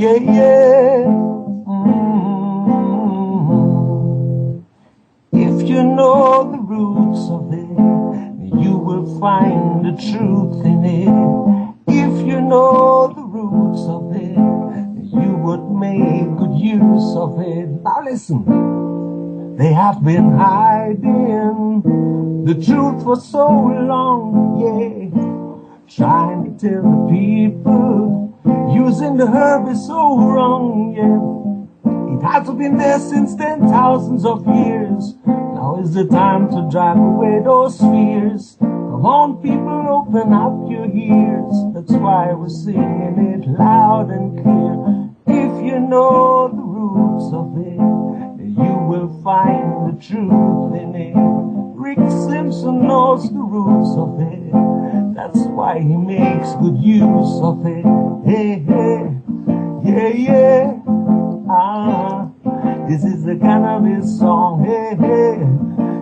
Yeah, yeah. If you know the roots of it, you will find the truth in it. If you know the roots of it, you would make good use of it. Now listen, they have been hiding the truth for so long, yeah, trying to tell the people using the herb is so wrong, yeah. It has been there since 10,000s of years. Now is the time to drive away those fears. Come on, people, open up your ears. That's why we're singing it loud and clear. If you know the roots of it, you will find the truth in it. Rick Simpson knows the roots of it. That's why he makes good use of it. Hey, hey, yeah, yeah. This is the cannabis song. Hey, hey,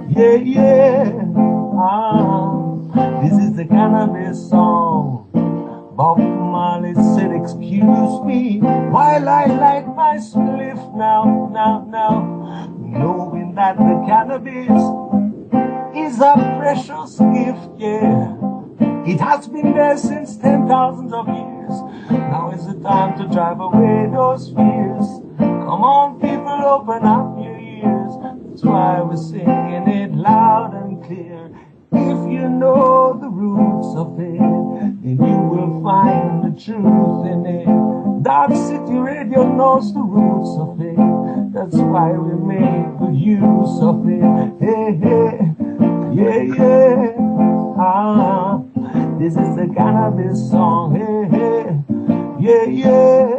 yeah, yeah. This is the cannabis song. Bob Marley said, excuse me while I light my spliff now, knowing that the cannabis is a precious gift, yeah. It has been there since 10,000s of years. Now is the time to drive away those fears. Come on, people, open up your ears. That's why we're singing it loud and clear. If you know the roots of it, then you will find the truth in it. Darkcity Radio knows the roots of it. That's why we make good use of it. Hey, hey, yeah, yeah. This is the cannabis song. Hey, hey, yeah, yeah.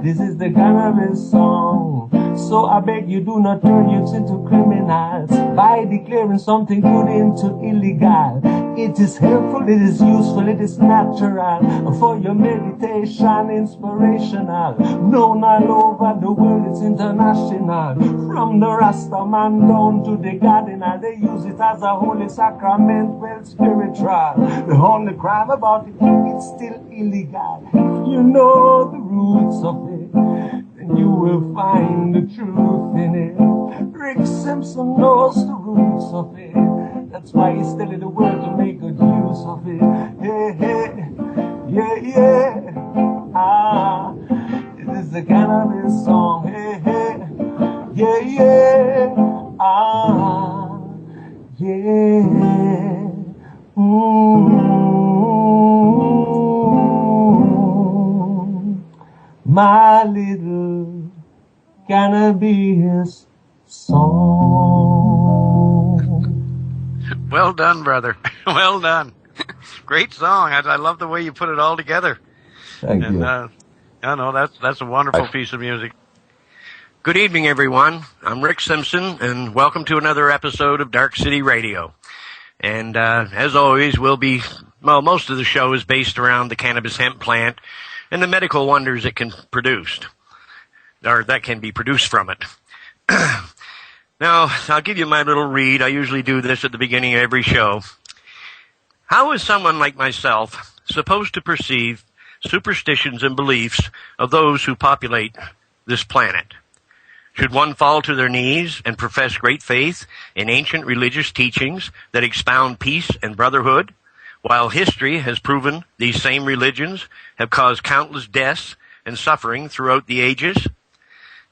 This is the cannabis song. So I beg you, do not turn youths into criminals by declaring something good into illegal. It is helpful, it is useful, it is natural for your meditation, inspirational. Known all over the world, it's international. From the Rasta man down to the gardener, they use it as a holy sacrament, well spiritual. The only crime about it, it's still illegal. If you know the roots of it, then you will find the truth in it. Rick Simpson knows the roots of it. That's why he's telling the world to make good use of it. Hey, hey, yeah, yeah. This is the cannabis song. Hey, hey, yeah, yeah. Yeah. My little cannabis song. Well done, brother. Well done. Great song. I love the way you put it all together. Thank you. That's a wonderful piece of music. Good evening, everyone. I'm Rick Simpson, and welcome to another episode of Darkcity Radio. And as always, most of the show is based around the cannabis hemp plant and the medical wonders it can produce, or that can be produced from it. Now, I'll give you my little read. I usually do this at the beginning of every show. How is someone like myself supposed to perceive superstitions and beliefs of those who populate this planet? Should one fall to their knees and profess great faith in ancient religious teachings that expound peace and brotherhood, while history has proven these same religions have caused countless deaths and suffering throughout the ages?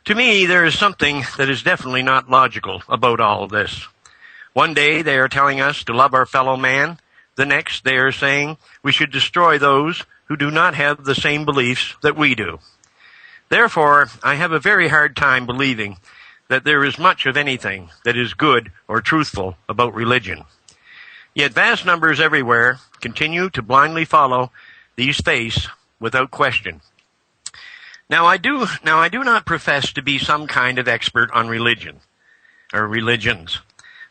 To me, there is something that is definitely not logical about all of this. One day they are telling us to love our fellow man. The next they are saying we should destroy those who do not have the same beliefs that we do. Therefore, I have a very hard time believing that there is much of anything that is good or truthful about religion. Yet vast numbers everywhere continue to blindly follow these faiths without question. Now I do not profess to be some kind of expert on religion or religions,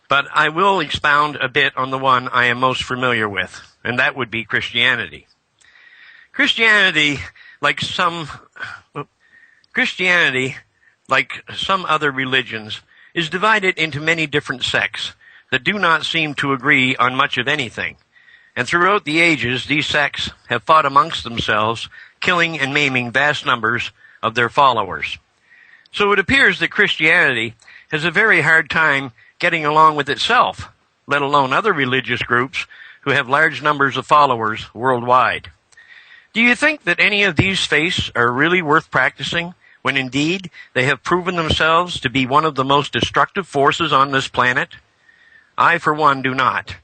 but I will expound a bit on the one I am most familiar with, and that would be Christianity. Christianity, like some other religions, is divided into many different sects that do not seem to agree on much of anything. And throughout the ages, these sects have fought amongst themselves killing and maiming vast numbers of their followers. So it appears that Christianity has a very hard time getting along with itself, let alone other religious groups who have large numbers of followers worldwide. Do you think that any of these faiths are really worth practicing, when indeed they have proven themselves to be one of the most destructive forces on this planet? I, for one, do not.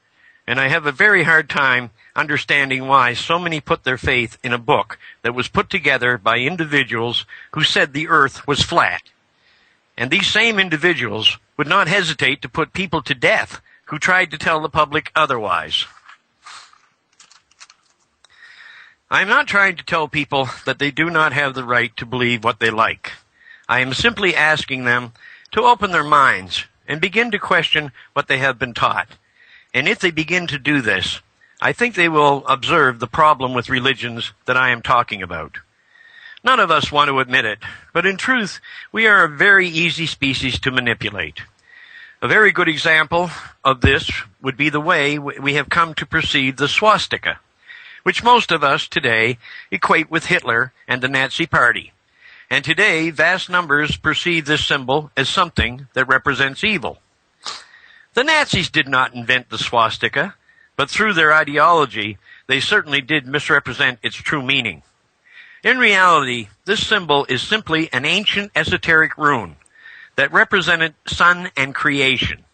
And I have a very hard time understanding why so many put their faith in a book that was put together by individuals who said the earth was flat. And these same individuals would not hesitate to put people to death who tried to tell the public otherwise. I am not trying to tell people that they do not have the right to believe what they like. I am simply asking them to open their minds and begin to question what they have been taught. And if they begin to do this, I think they will observe the problem with religions that I am talking about. None of us want to admit it, but in truth, we are a very easy species to manipulate. A very good example of this would be the way we have come to perceive the swastika, which most of us today equate with Hitler and the Nazi Party. And today, vast numbers perceive this symbol as something that represents evil. The Nazis did not invent the swastika, but through their ideology, they certainly did misrepresent its true meaning. In reality, this symbol is simply an ancient esoteric rune that represented sun and creation.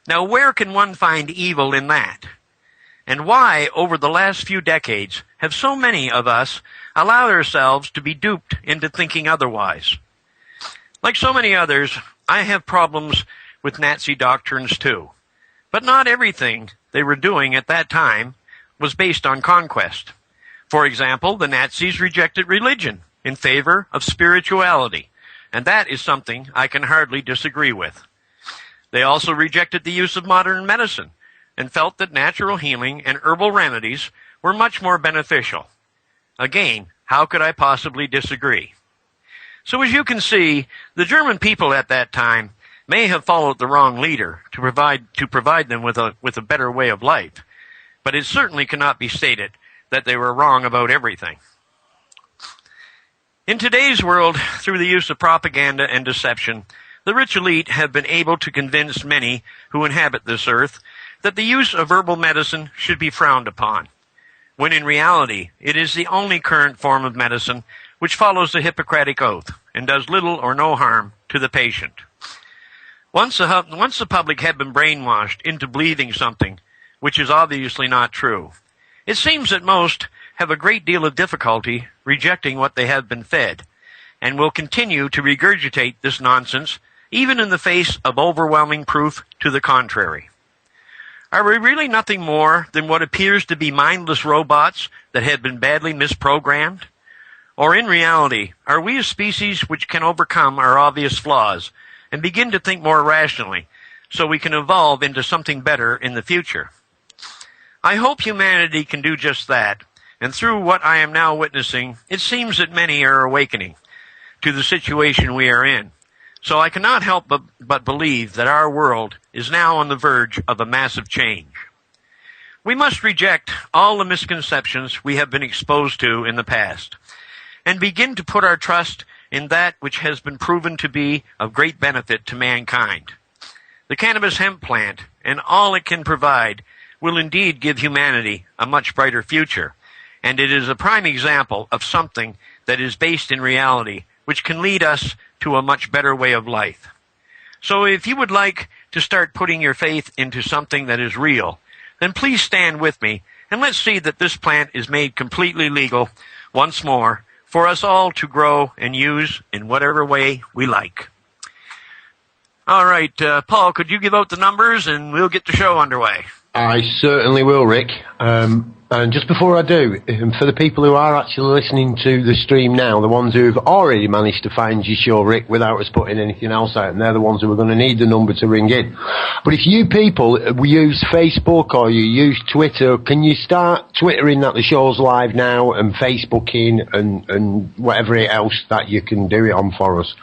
Now, where can one find evil in that? And why, over the last few decades, have so many of us allowed ourselves to be duped into thinking otherwise? Like so many others, I have problems with Nazi doctrines too. But not everything they were doing at that time was based on conquest. For example, the Nazis rejected religion in favor of spirituality, and that is something I can hardly disagree with. They also rejected the use of modern medicine and felt that natural healing and herbal remedies were much more beneficial. Again, how could I possibly disagree? So as you can see, the German people at that time may have followed the wrong leader to provide them with a better way of life, but it certainly cannot be stated that they were wrong about everything. In today's world, through the use of propaganda and deception, the rich elite have been able to convince many who inhabit this earth that the use of herbal medicine should be frowned upon, when in reality it is the only current form of medicine which follows the Hippocratic Oath and does little or no harm to the patient. Once the public had been brainwashed into believing something which is obviously not true, it seems that most have a great deal of difficulty rejecting what they have been fed, and will continue to regurgitate this nonsense even in the face of overwhelming proof to the contrary. Are we really nothing more than what appears to be mindless robots that have been badly misprogrammed? Or in reality, are we a species which can overcome our obvious flaws and begin to think more rationally so we can evolve into something better in the future? I hope humanity can do just that, and through what I am now witnessing, it seems that many are awakening to the situation we are in. So I cannot help but believe that our world is now on the verge of a massive change. We must reject all the misconceptions we have been exposed to in the past and begin to put our trust in that which has been proven to be of great benefit to mankind. The cannabis hemp plant and all it can provide will indeed give humanity a much brighter future, and it is a prime example of something that is based in reality, which can lead us to a much better way of life. So if you would like to start putting your faith into something that is real, then please stand with me and let's see that this plant is made completely legal once more for us all to grow and use in whatever way we like. All right, Paul, could you give out the numbers and we'll get the show underway? I certainly will, Rick. And just before I do, for the people who are actually listening to the stream now, the ones who have already managed to find your show, Rick, without us putting anything else out, and they're the ones who are going to need the number to ring in. But if you people use Facebook or you use Twitter, can you start Twittering that the show's live now and Facebooking and whatever else that you can do it on for us?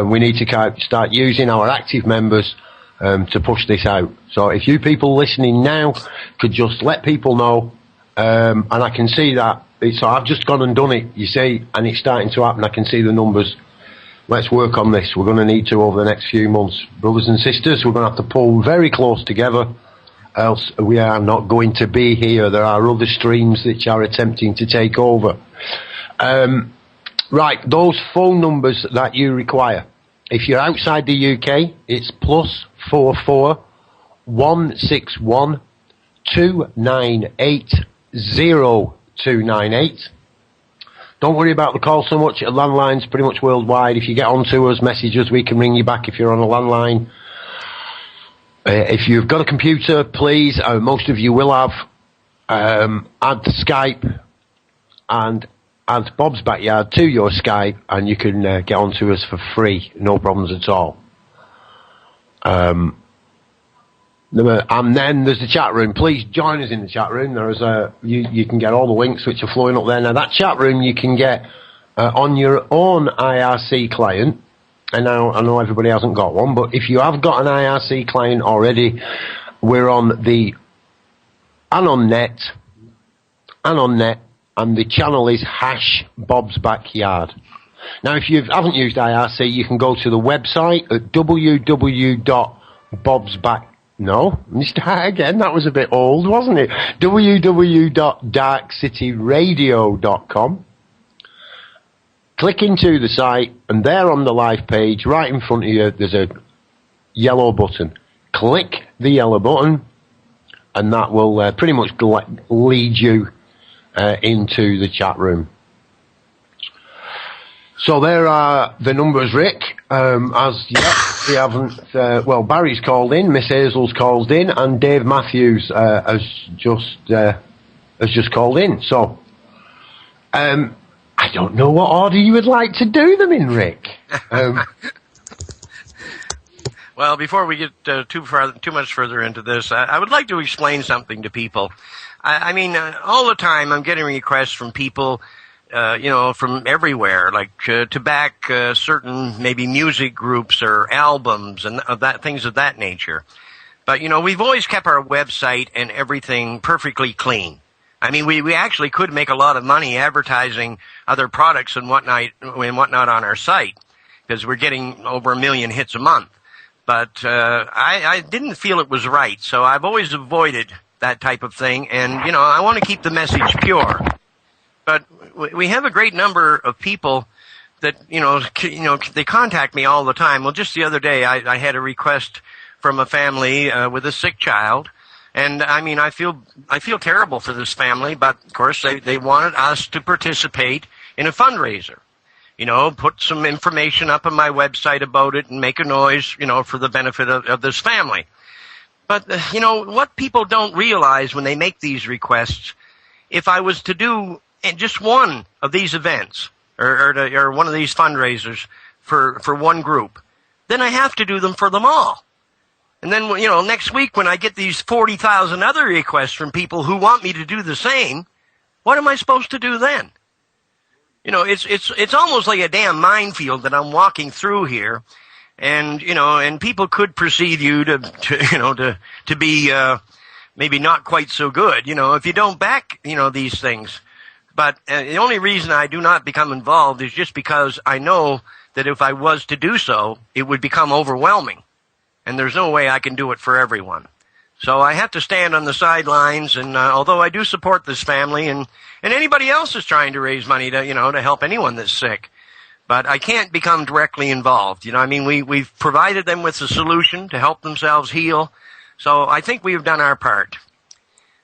We need to start using our active members to push this out. So if you people listening now could just let people know And I can see that. So I've just gone and done it, you see, and it's starting to happen. I can see the numbers. Let's work on this. We're going to need to over the next few months. Brothers and sisters, we're going to have to pull very close together, else we are not going to be here. There are other streams which are attempting to take over. Right, those phone numbers that you require. If you're outside the UK, it's +44 161 298 0298. Don't worry about the call so much. A landline's pretty much worldwide. If you get onto us, message us, we can ring you back if you're on a landline. If you've got a computer, please, most of you will have, add Skype and add Bob's Backyard to your Skype, and you can get onto us for free. No problems at all. And then there's the chat room. Please join us in the chat room. There's you can get all the links which are flowing up there. Now that chat room you can get on your own IRC client. And now I know everybody hasn't got one, but if you have got an IRC client already, we're on the AnonNet, and the channel is #BobsBackyard. Now if you haven't used IRC, you can go to the website at No, let me start again. That was a bit old, wasn't it? www.darkcityradio.com. Click into the site, and there on the live page, right in front of you, there's a yellow button. Click the yellow button, and that will pretty much lead you into the chat room. So there are the numbers, Rick. As yet, we haven't. Barry's called in, Miss Hazel's called in, and Dave Matthews has just called in. So, I don't know what order you would like to do them in, Rick. Well, before we get too much further into this, I would like to explain something to people. I mean, all the time I'm getting requests from people. From everywhere, like to back certain maybe music groups or albums and things of that nature. But we've always kept our website and everything perfectly clean. I mean, we actually could make a lot of money advertising other products and whatnot on our site because we're getting over 1 million hits a month. But I didn't feel it was right, so I've always avoided that type of thing. And I want to keep the message pure. But we have a great number of people that, they contact me all the time. Well, just the other day, I had a request from a family with a sick child. And, I mean, I feel terrible for this family, but, of course, they wanted us to participate in a fundraiser. Put some information up on my website about it and make a noise, for the benefit of this family. But, what people don't realize when they make these requests, if I was to do just one of these events or one of these fundraisers for one group, then I have to do them for them all. And then, next week when I get these 40,000 other requests from people who want me to do the same, what am I supposed to do then? It's almost like a damn minefield that I'm walking through here. And, and people could perceive you to be, maybe not quite so good, if you don't back, these things. But the only reason I do not become involved is just because I know that if I was to do so, it would become overwhelming. And there's no way I can do it for everyone. So I have to stand on the sidelines, and although I do support this family, and anybody else is trying to raise money to, to help anyone that's sick, but I can't become directly involved. We've provided them with a solution to help themselves heal. So I think we've done our part.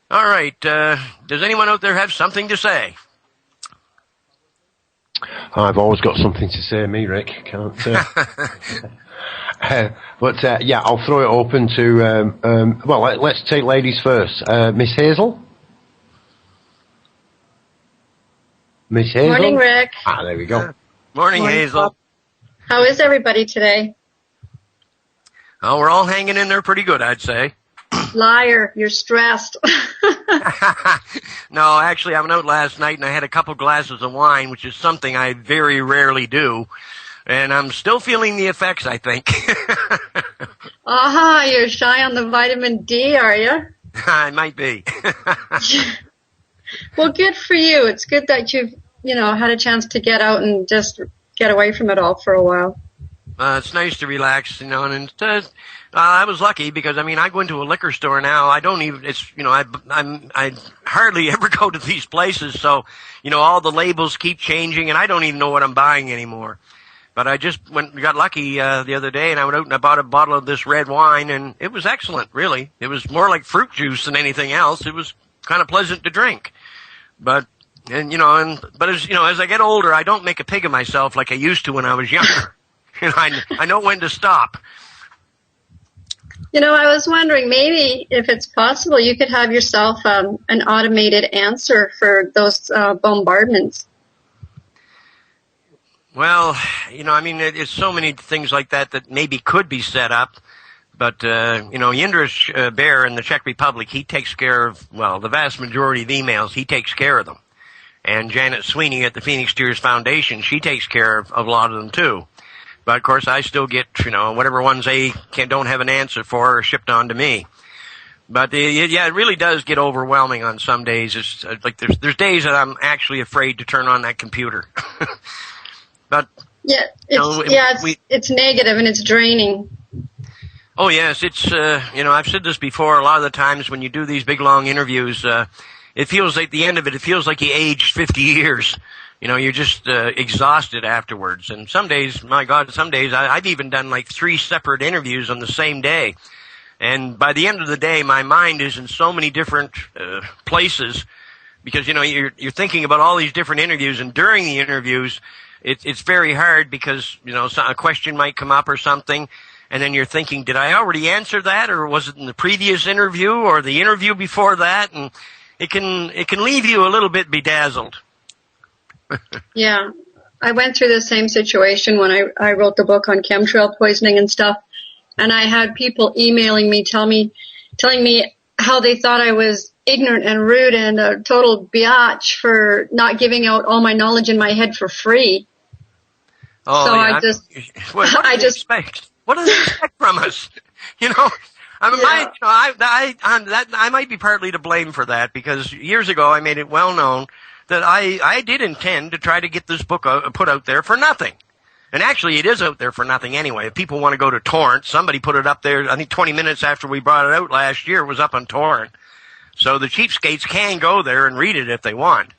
All right. Does anyone out there have something to say? I've always got something to say, me, Rick. Can't. But I'll throw it open to. Let's take ladies first. Miss Hazel. Miss Hazel. Morning, Rick. There we go. Morning, Hazel. Bob. How is everybody today? Oh, we're all hanging in there pretty good, I'd say. Liar, you're stressed. No, actually, I went out last night and I had a couple glasses of wine, which is something I very rarely do. And I'm still feeling the effects, I think. You're shy on the vitamin D, are you? I might be. Well, good for you. It's good that you've, had a chance to get out and just get away from it all for a while. It's nice to relax, and I was lucky because, I go into a liquor store now. I don't even, I hardly ever go to these places. So, all the labels keep changing and I don't even know what I'm buying anymore. But I just got lucky, the other day, and I went out and I bought a bottle of this red wine, and it was excellent, really. It was more like fruit juice than anything else. It was kind of pleasant to drink. But as I get older, I don't make a pig of myself like I used to when I was younger. I know when to stop. I was wondering, maybe if it's possible, you could have yourself an automated answer for those bombardments. Well, there's so many things like that maybe could be set up. But, Yindrich Bear in the Czech Republic, he takes care of, the vast majority of emails, he takes care of them. And Janet Sweeney at the Phoenix Tears Foundation, she takes care of a lot of them too. But of course I still get, whatever ones they don't have an answer for are shipped on to me. But it really does get overwhelming on some days. It's like there's days that I'm actually afraid to turn on that computer. But it's negative and it's draining. Oh yes, it's I've said this before. A lot of the times when you do these big long interviews, it feels like the end of it. It feels like you aged 50 years. You're just exhausted afterwards. And some days, my God, I've even done like 3 separate interviews on the same day. And by the end of the day, my mind is in so many different places because you're thinking about all these different interviews. And during the interviews, it's very hard because a question might come up or something. And then you're thinking, did I already answer that, or was it in the previous interview or the interview before that? And it can leave you a little bit bedazzled. Yeah, I went through the same situation when I wrote the book on chemtrail poisoning and stuff, and I had people emailing me, telling me how they thought I was ignorant and rude and a total biatch for not giving out all my knowledge in my head for free. Oh, so yeah. I just expect? What do they expect from us? I might be partly to blame for that because years ago I made it well known that I did intend to try to get this book put out there for nothing. And actually it is out there for nothing anyway. If people want to go to Torrent, somebody put it up there, I think 20 minutes after we brought it out last year, it was up on Torrent. So the cheapskates can go there and read it if they want.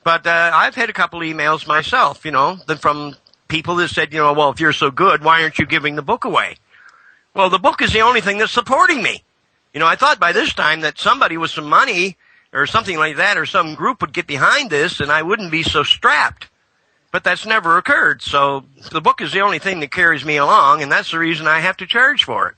But I've had a couple emails myself, from people that said, well, if you're so good, why aren't you giving the book away? Well, the book is the only thing that's supporting me. I thought by this time that somebody with some money or something like that or some group would get behind this and I wouldn't be so strapped. But that's never occurred. So the book is the only thing that carries me along, and that's the reason I have to charge for it.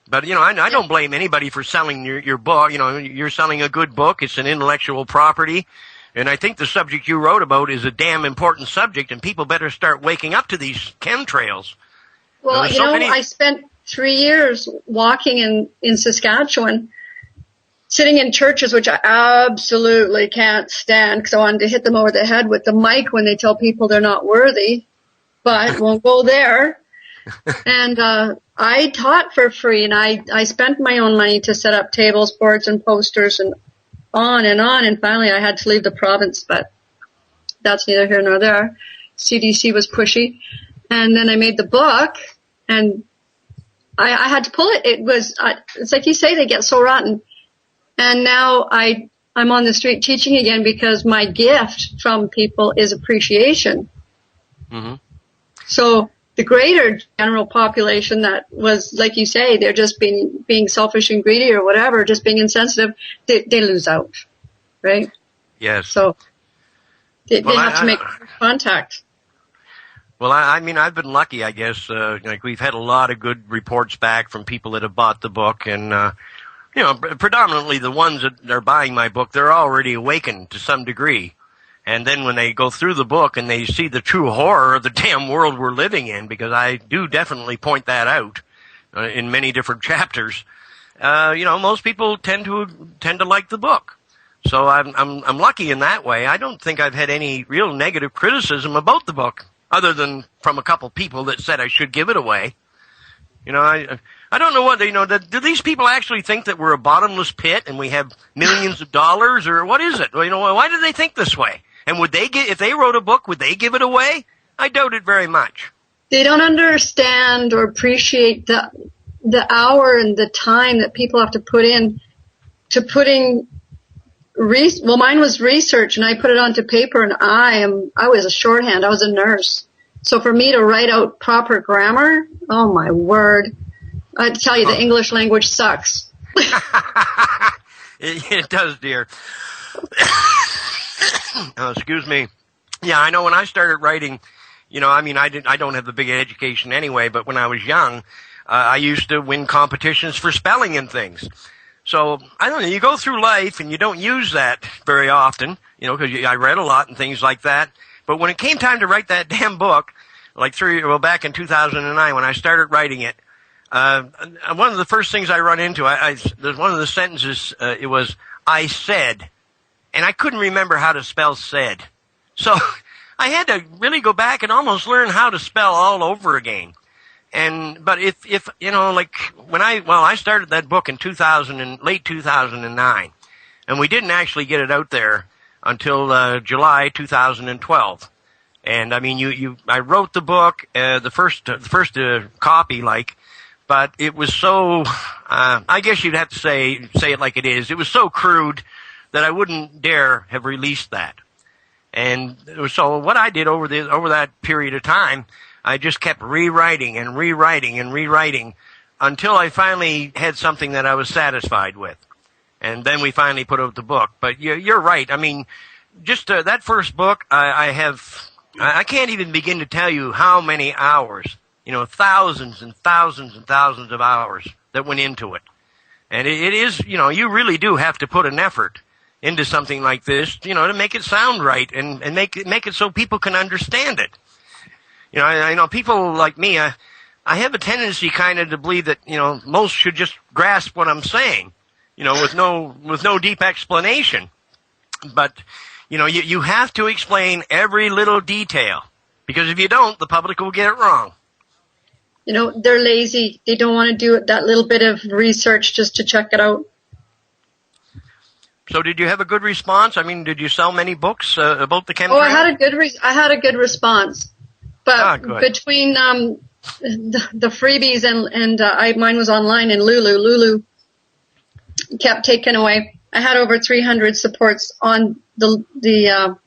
But, I don't blame anybody for selling your book. You're selling a good book. It's an intellectual property. And I think the subject you wrote about is a damn important subject, and people better start waking up to these chemtrails. Well, I spent 3 years walking in Saskatchewan, sitting in churches, which I absolutely can't stand because I wanted to hit them over the head with the mic when they tell people they're not worthy, but won't go there. And I taught for free, and I spent my own money to set up tables, boards, and posters, and on, and finally I had to leave the province, but that's neither here nor there. CDC was pushy. And then I made the book, and I had to pull it. It's like you say, they get so rotten. And now I'm on the street teaching again because my gift from people is appreciation. Mm-hmm. So the greater general population that was, like you say, they're just being selfish and greedy or whatever, just being insensitive, they lose out, right? Yes. So they have to make contact. Well, I've been lucky, I guess. We've had a lot of good reports back from people that have bought the book, and predominantly the ones that are buying my book, they're already awakened to some degree. And then when they go through the book and they see the true horror of the damn world we're living in, because I do definitely point that out in many different chapters, most people tend to like the book. So I'm lucky in that way. I don't think I've had any real negative criticism about the book, other than from a couple people that said I should give it away. I don't know what do these people actually think that we're a bottomless pit and we have millions of dollars, or what is it? Why do they think this way? And if they wrote a book, would they give it away? I doubt it very much. They don't understand or appreciate the hour and the time that people have to put in to putting. Well, mine was research, and I put it onto paper. And I was a shorthand. I was a nurse, so for me to write out proper grammar, oh my word! I tell you, the English language sucks. It does, dear. Oh, excuse me. Yeah, I know when I started writing, I don't have the big education anyway, but when I was young, I used to win competitions for spelling and things. So, I don't know, you go through life and you don't use that very often, because I read a lot and things like that. But when it came time to write that damn book, back in 2009 when I started writing it, one of the first things I run into, there's one of the sentences, it was, I said, and I couldn't remember how to spell said. So I had to really go back and almost learn how to spell all over again. But if when I started that book in late 2009, and we didn't actually get it out there until July 2012. And I mean, I wrote the book, the first copy, but it was so, I guess you'd have to say it like it is. It was so crude that I wouldn't dare have released that. And so what I did over that period of time, I just kept rewriting and rewriting and rewriting until I finally had something that I was satisfied with. And then we finally put out the book. But you're right. I mean, just that first book, I can't even begin to tell you how many hours, thousands and thousands and thousands of hours that went into it. And it is, you really do have to put an effort into something like this, to make it sound right and make it so people can understand it. I know people like me, I have a tendency kind of to believe that, most should just grasp what I'm saying, with no deep explanation. But, you have to explain every little detail, because if you don't, the public will get it wrong. They're lazy. They don't want to do that little bit of research just to check it out. So did you have a good response? I mean, did you sell many books about the chemtrail? Oh, I had a good response. But between the freebies and mine was online, and Lulu kept taken away. I had over 300 supports on that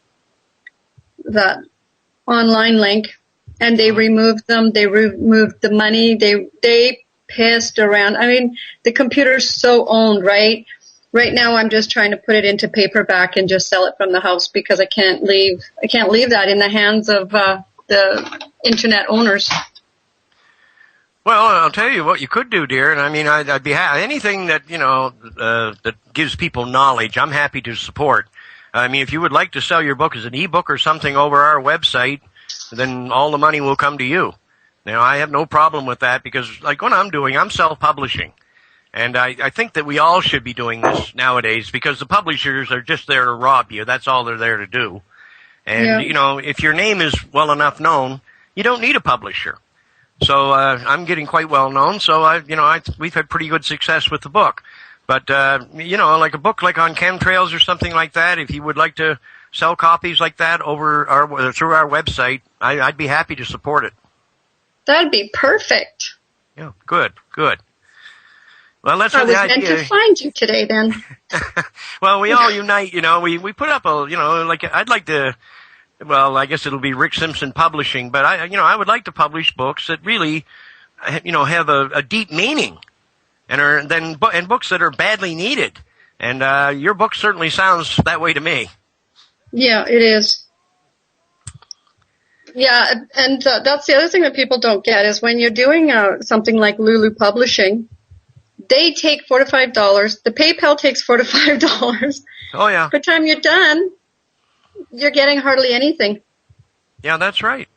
online link, and they removed them. They removed the money. They pissed around. I mean, the computer's so owned, right? Right now, I'm just trying to put it into paperback and just sell it from the house, because I can't leave that in the hands of the internet owners. Well, I'll tell you what you could do, dear, and I mean, I'd be happy. Anything that that gives people knowledge, I'm happy to support. I mean, if you would like to sell your book as an ebook or something over our website, then all the money will come to you. I have no problem with that, because like what I'm doing, I'm self-publishing. And I think that we all should be doing this nowadays, because the publishers are just there to rob you. That's all they're there to do. And, if your name is well enough known, you don't need a publisher. So I'm getting quite well known, so we've had pretty good success with the book. But, like a book like on chemtrails or something like that, if you would like to sell copies like that through our website, I'd be happy to support it. That'd be perfect. Yeah, good. Well, that's I was meant to find you today, then. Well, we all unite, we put up I'd like to, well, I guess it'll be Rick Simpson Publishing, but I would like to publish books that really, have a deep meaning, and books that are badly needed. And, your book certainly sounds that way to me. Yeah, it is. Yeah, and that's the other thing that people don't get is when you're doing something like Lulu Publishing, they take $4 to $5. The PayPal takes $4 to $5. Oh yeah. By the time you're done, you're getting hardly anything. Yeah, that's right.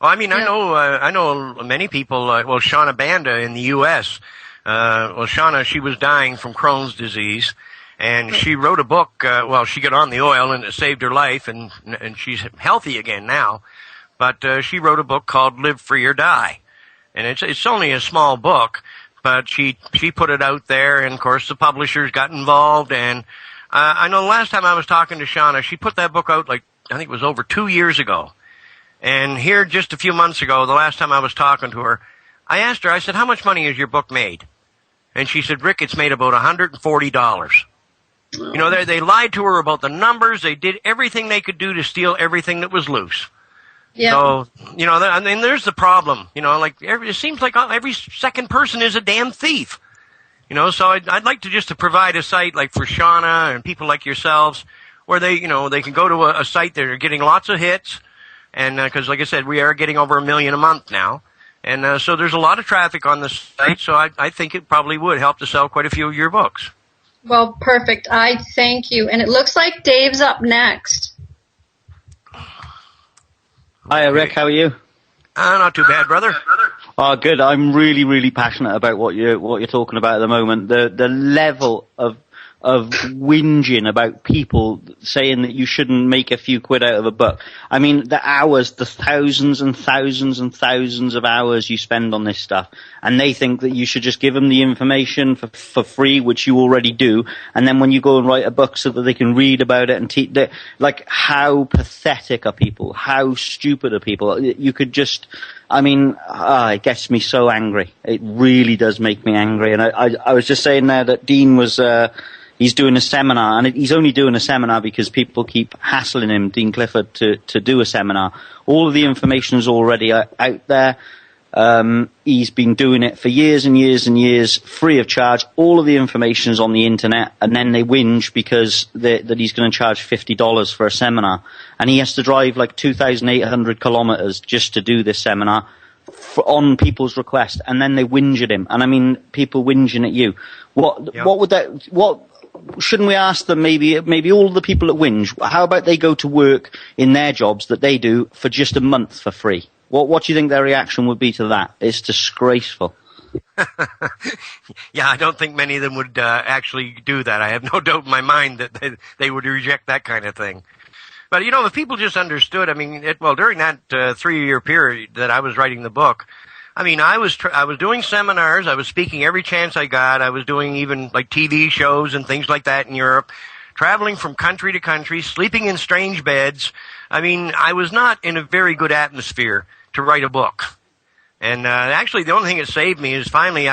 Well, I mean, yeah. I know many people. Shauna Banda in the U.S. Shauna, she was dying from Crohn's disease, and she wrote a book. She got on the oil, and it saved her life, and she's healthy again now. But she wrote a book called "Live Free or Die," and it's only a small book. but she put it out there, and of course the publishers got involved. And I know the last time I was talking to Shauna, she put that book out, like, I think it was over 2 years ago. And here just a few months ago, the last time I was talking to her, I asked her, I said, how much money has your book made? And she said, Rick, it's made about $140. You know, they lied to her about the numbers. They did everything they could do to steal everything that was loose. Yeah. So, you know, I mean, there's the problem. You know, like, it seems like every second person is a damn thief. You know, so I'd like to provide a site like for Shauna and people like yourselves where they can go to a site that are getting lots of hits. And, cause like I said, we are getting over 1 million a month now. And, so there's a lot of traffic on the site. So I think it probably would help to sell quite a few of your books. Well, perfect. I thank you. And it looks like Dave's up next. Hi, Rick. How are you? Not too bad, brother. Oh, good. I'm really, really passionate about what you're talking about at the moment. The level of whinging about people saying that you shouldn't make a few quid out of a book. I mean, the hours, the thousands and thousands and thousands of hours you spend on this stuff, and they think that you should just give them the information for free, which you already do, and then when you go and write a book so that they can read about it and teach, like, how pathetic are people? How stupid are people? You could just, I mean, it gets me so angry. It really does make me angry. And I was just saying there that Dean was, he's doing a seminar, and he's only doing a seminar because people keep hassling him, Dean Clifford, to do a seminar. All of the information is already out there. He's been doing it for years and years and years, free of charge. All of the information is on the internet, and then they whinge because that he's going to charge $50 for a seminar. And he has to drive like 2,800 kilometers just to do this seminar on people's request, and then they whinge at him. And I mean, people whinging at you. What shouldn't we ask them, maybe all the people that whinge, how about they go to work in their jobs that they do for just a month for free? What do you think their reaction would be to that? It's disgraceful. Yeah, I don't think many of them would actually do that. I have no doubt in my mind that they would reject that kind of thing. But, you know, if people just understood, I mean, during that 3-year period that I was writing the book, I mean, I was doing seminars, I was speaking every chance I got, I was doing even like TV shows and things like that in Europe, traveling from country to country, sleeping in strange beds. I mean, I was not in a very good atmosphere to write a book. And actually, the only thing that saved me is finally,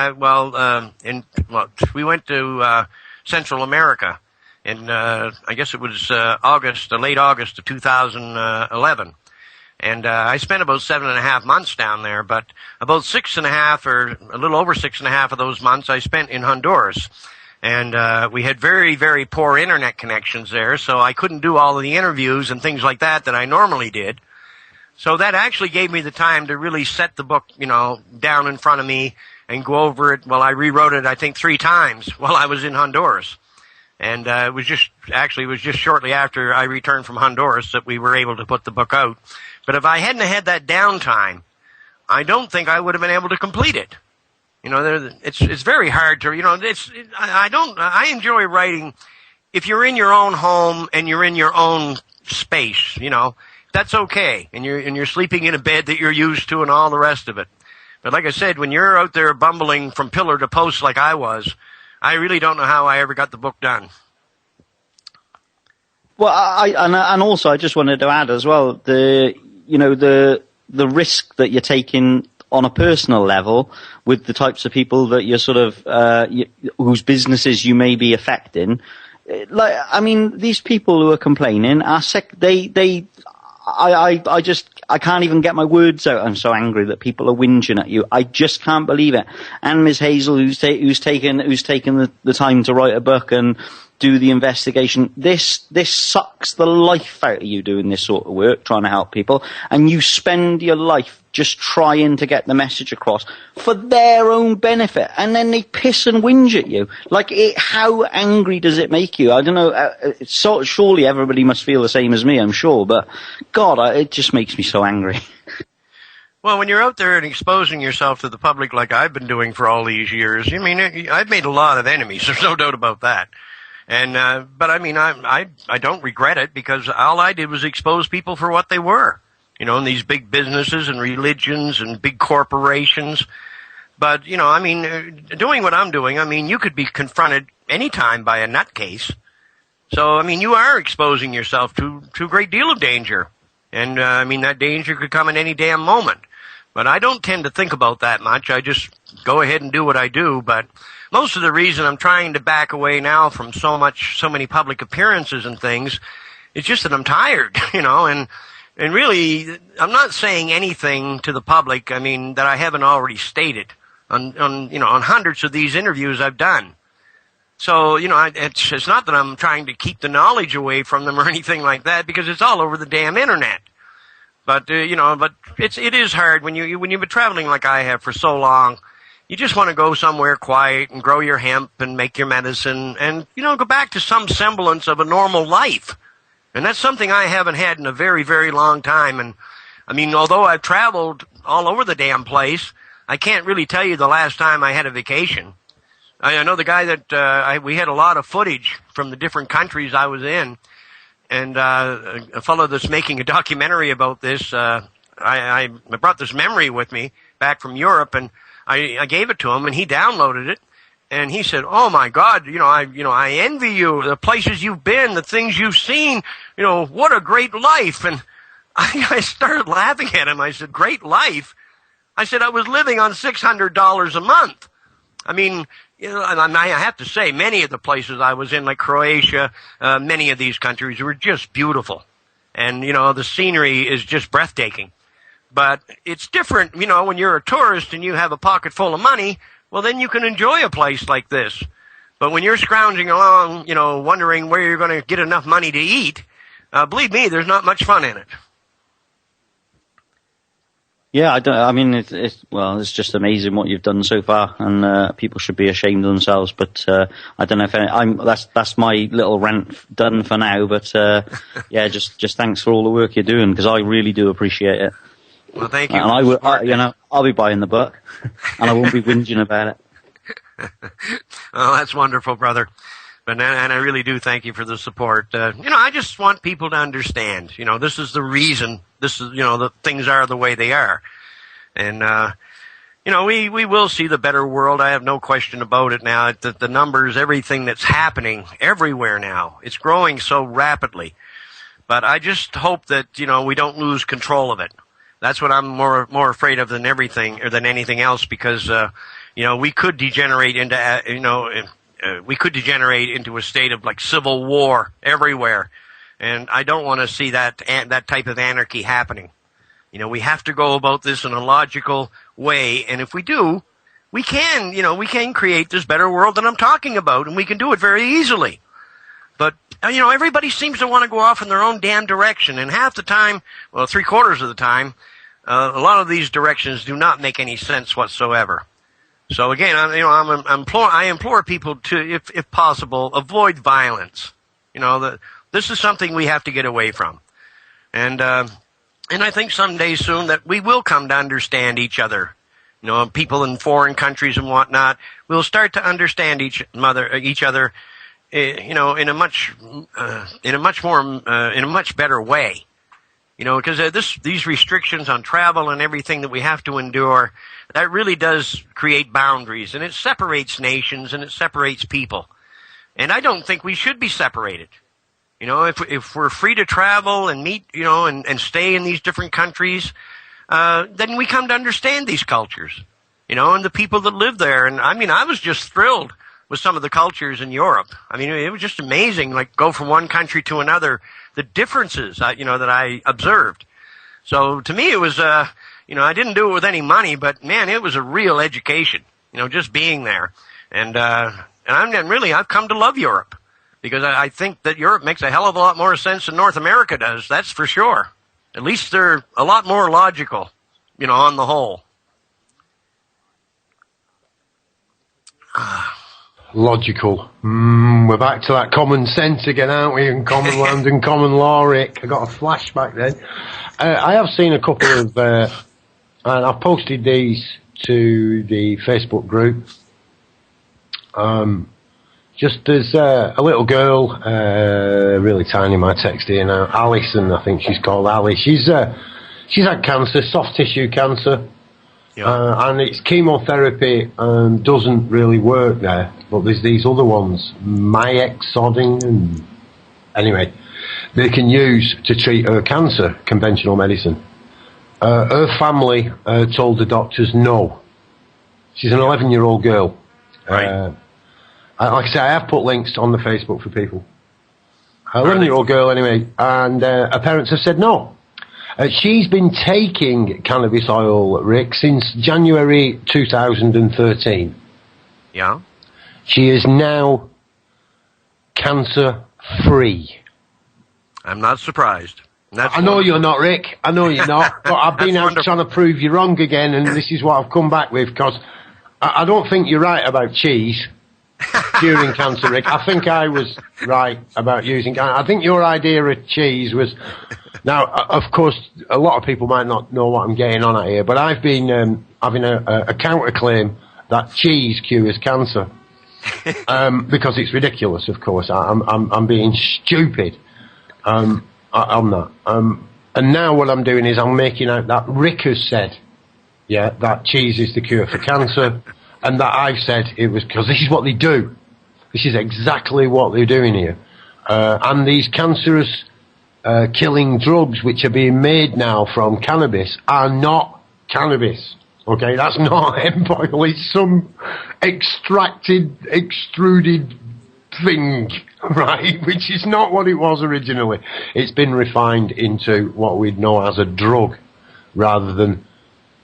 we went to Central America, and I guess it was late August of 2011. And I spent about 7.5 months down there, but about 6.5 or a little over 6.5 of those months I spent in Honduras. And we had very, very poor internet connections there, so I couldn't do all of the interviews and things like that I normally did. So that actually gave me the time to really set the book, you know, down in front of me and go over it. Well, I rewrote it, I think, 3 times while I was in Honduras. And it was just shortly after I returned from Honduras that we were able to put the book out. But if I hadn't had that downtime, I don't think I would have been able to complete it. You know, it's very hard to, you know, I enjoy writing if you're in your own home and you're in your own space, you know, that's okay. And you're sleeping in a bed that you're used to and all the rest of it. But like I said, when you're out there bumbling from pillar to post like I was, I really don't know how I ever got the book done. Well, and also I just wanted to add as well, the risk that you're taking on a personal level with the types of people that you're sort of whose businesses you may be affecting. Like, I mean, these people who are complaining are sick. I can't even get my words out. I'm so angry that people are whinging at you. I just can't believe it. And Ms. Hazel, who's taken the time to write a book and do the investigation. This sucks the life out of you doing this sort of work, trying to help people, and you spend your life just trying to get the message across for their own benefit, and then they piss and whinge at you. Like, how angry does it make you? I don't know. Surely everybody must feel the same as me, I'm sure, but God, it just makes me so angry. Well, when you're out there and exposing yourself to the public like I've been doing for all these years, I mean, I've made a lot of enemies. There's no doubt about that. And, but I mean, I don't regret it, because all I did was expose people for what they were, you know, in these big businesses and religions and big corporations. But, you know, I mean, doing what I'm doing, I mean, you could be confronted anytime by a nutcase. So, I mean, you are exposing yourself to a great deal of danger. And, I mean, that danger could come at any damn moment. But I don't tend to think about that much. I just go ahead and do what I do. But most of the reason I'm trying to back away now from so many public appearances and things, it's just that I'm tired, you know, and really, I'm not saying anything to the public, I mean, that I haven't already stated on hundreds of these interviews I've done. So, you know, it's not that I'm trying to keep the knowledge away from them or anything like that, because it's all over the damn internet. But, you know, but it is hard when you've been traveling like I have for so long. You just want to go somewhere quiet and grow your hemp and make your medicine and, you know, go back to some semblance of a normal life. And that's something I haven't had in a very, very long time. And, I mean, although I've traveled all over the damn place, I can't really tell you the last time I had a vacation. I know the guy that we had a lot of footage from the different countries I was in. And a fellow that's making a documentary about this, I brought this memory with me back from Europe, and I gave it to him, and he downloaded it. And he said, "Oh my God, I envy you, the places you've been, the things you've seen, you know, what a great life." And I started laughing at him. I said, "Great life?" I said, "I was living on $600 a month." I mean, you know, and I have to say, many of the places I was in, like Croatia, many of these countries were just beautiful. And, you know, the scenery is just breathtaking. But it's different, you know, when you're a tourist and you have a pocket full of money, well, then you can enjoy a place like this. But when you're scrounging along, you know, wondering where you're going to get enough money to eat, believe me, there's not much fun in it. Yeah, I mean, it's just amazing what you've done so far, and people should be ashamed of themselves. But I don't know if that's my little rant done for now. But yeah, just thanks for all the work you're doing, because I really do appreciate it. Well, thank you. And I'll be buying the book, and I won't be whinging about it. Well, that's wonderful, brother. And I really do thank you for the support. I just want people to understand, you know, this is the reason, the things are the way they are. And, we will see the better world. I have no question about it now. The numbers, everything that's happening everywhere now, it's growing so rapidly. But I just hope that, we don't lose control of it. That's what I'm more afraid of than anything else, because, we could degenerate into, we could degenerate into a state of like civil war everywhere. And I don't want to see that type of anarchy happening. We have to go about this in a logical way. And if we do, we can create this better world that I'm talking about, and we can do it very easily. But, everybody seems to want to go off in their own damn direction. And half the time, well, 3/4 of the time, a lot of these directions do not make any sense whatsoever. So again, I implore people to, if possible, avoid violence. This is something we have to get away from. And I think someday soon that we will come to understand each other. People in foreign countries and whatnot will start to understand each other, in a much better way. Because these restrictions on travel and everything that we have to endure, that really does create boundaries, and it separates nations and it separates people. And I don't think we should be separated. If we're free to travel and meet, and stay in these different countries, then we come to understand these cultures, and the people that live there. And I was just thrilled with some of the cultures in Europe. It was just amazing, like go from one country to another, the differences, that I observed. So to me, it was, I didn't do it with any money, but man, it was a real education, just being there. And I've come to love Europe, because I think that Europe makes a hell of a lot more sense than North America does. That's for sure. At least they're a lot more logical, on the whole. Logical. We're back to that common sense again, aren't we? And common land and common law, Rick. I got a flashback then. I have seen a couple of, and I've posted these to the Facebook group. Just as a little girl, really tiny, my text here now, Alison, I think she's called Alice. She's had cancer, soft tissue cancer. And its chemotherapy doesn't really work there, but there's these other ones, myexodine, and anyway, they can use to treat her cancer, conventional medicine. Her family told the doctors no. She's an 11-year-old girl. Right. Like I say, I have put links on the Facebook for people. 11-year-old girl, anyway, and her parents have said no. She's been taking cannabis oil, Rick, since January 2013. Yeah. She is now cancer-free. I'm not surprised. I know you're not, Rick. I know you're not. But I've been out trying to prove you wrong again, and this is what I've come back with, because I don't think you're right about cheese curing cancer, Rick. I think I was right about using... I think your idea of cheese was... Now, of course, a lot of people might not know what I'm getting on at here, but I've been having a counterclaim that cheese cures cancer. Because it's ridiculous, of course. I'm being stupid. I'm not. And now what I'm doing is I'm making out that Rick has said, that cheese is the cure for cancer, and that I've said it was because this is what they do. This is exactly what they're doing here. And these cancerous killing drugs which are being made now from cannabis are not cannabis. Okay, that's not hemp oil. It's some extruded thing, right? Which is not what it was originally. It's been refined into what we'd know as a drug rather than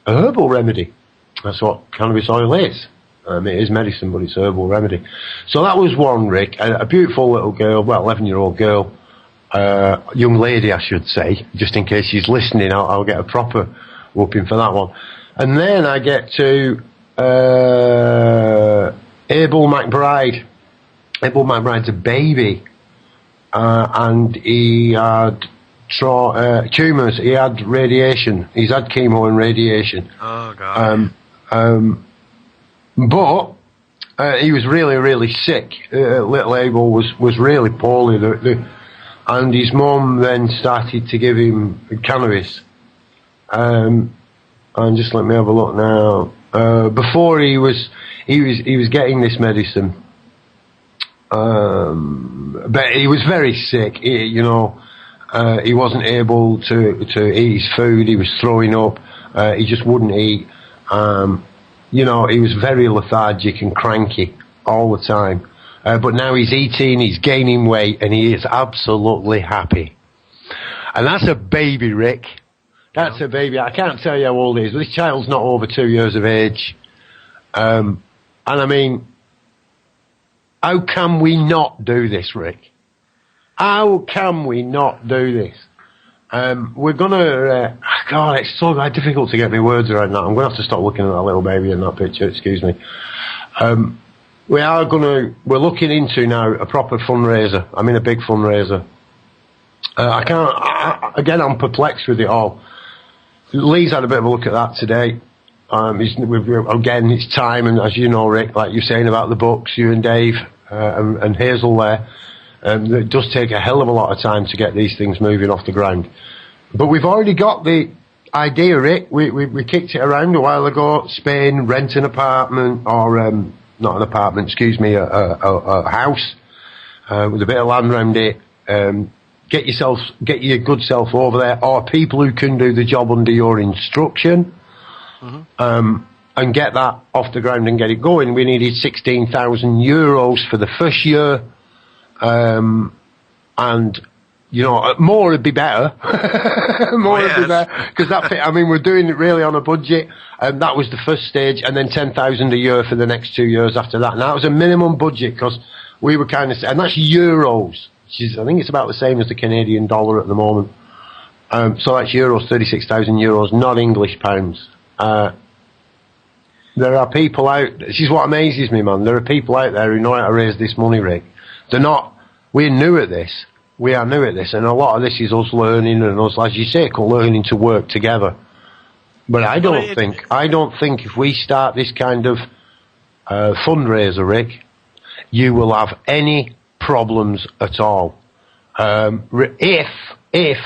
a herbal remedy. That's what cannabis oil is. It is medicine, but it's a herbal remedy. So that was one, Rick. A beautiful little girl, well, 11-year-old girl, young lady, I should say, just in case she's listening. I'll get a proper whooping for that one. And then I get to Abel McBride. Abel McBride's a baby, and he had tumours. He had radiation. He's had chemo and radiation. Oh God. But he was really, really sick. Little Abel was really poorly. And his mum then started to give him cannabis. And just let me have a look now. Before he was getting this medicine. But he was very sick. He wasn't able to eat his food. He was throwing up. He just wouldn't eat. He was very lethargic and cranky all the time. But now he's eating, he's gaining weight, and he is absolutely happy. And that's a baby, Rick. That's a baby. I can't tell you how old he is. This child's not over 2 years of age. And I mean, how can we not do this, Rick? How can we not do this? We're gonna, God, it's so difficult to get my words right now. I'm gonna have to stop looking at that little baby in that picture, excuse me. We're looking into now a proper fundraiser. I mean a big fundraiser. I'm perplexed with it all. Lee's had a bit of a look at that today. Again, it's time, and as you know, Rick, like you're saying about the books, you and Dave, and Hazel there, it does take a hell of a lot of time to get these things moving off the ground. But we've already got the idea, Rick. We kicked it around a while ago. Spain, rent an apartment, or not an apartment, excuse me, a house with a bit of land around it. Get your good self over there, or people who can do the job under your instruction, and get that off the ground and get it going. We needed €16,000 for the first year, and more would be better. More would be better, because we're doing it really on a budget, and that was the first stage, and then 10,000 a year for the next 2 years after that. Now it was a minimum budget because we were and that's euros. I think it's about the same as the Canadian dollar at the moment. So that's euros, 36,000 euros, not English pounds. There are people out, this is what amazes me, man. There are people out there who know how to raise this money, Rick. We're new at this. We are new at this, and a lot of this is us learning and us, as you say, learning to work together. But I don't think if we start this kind of fundraiser, Rick, you will have any problems at all. If it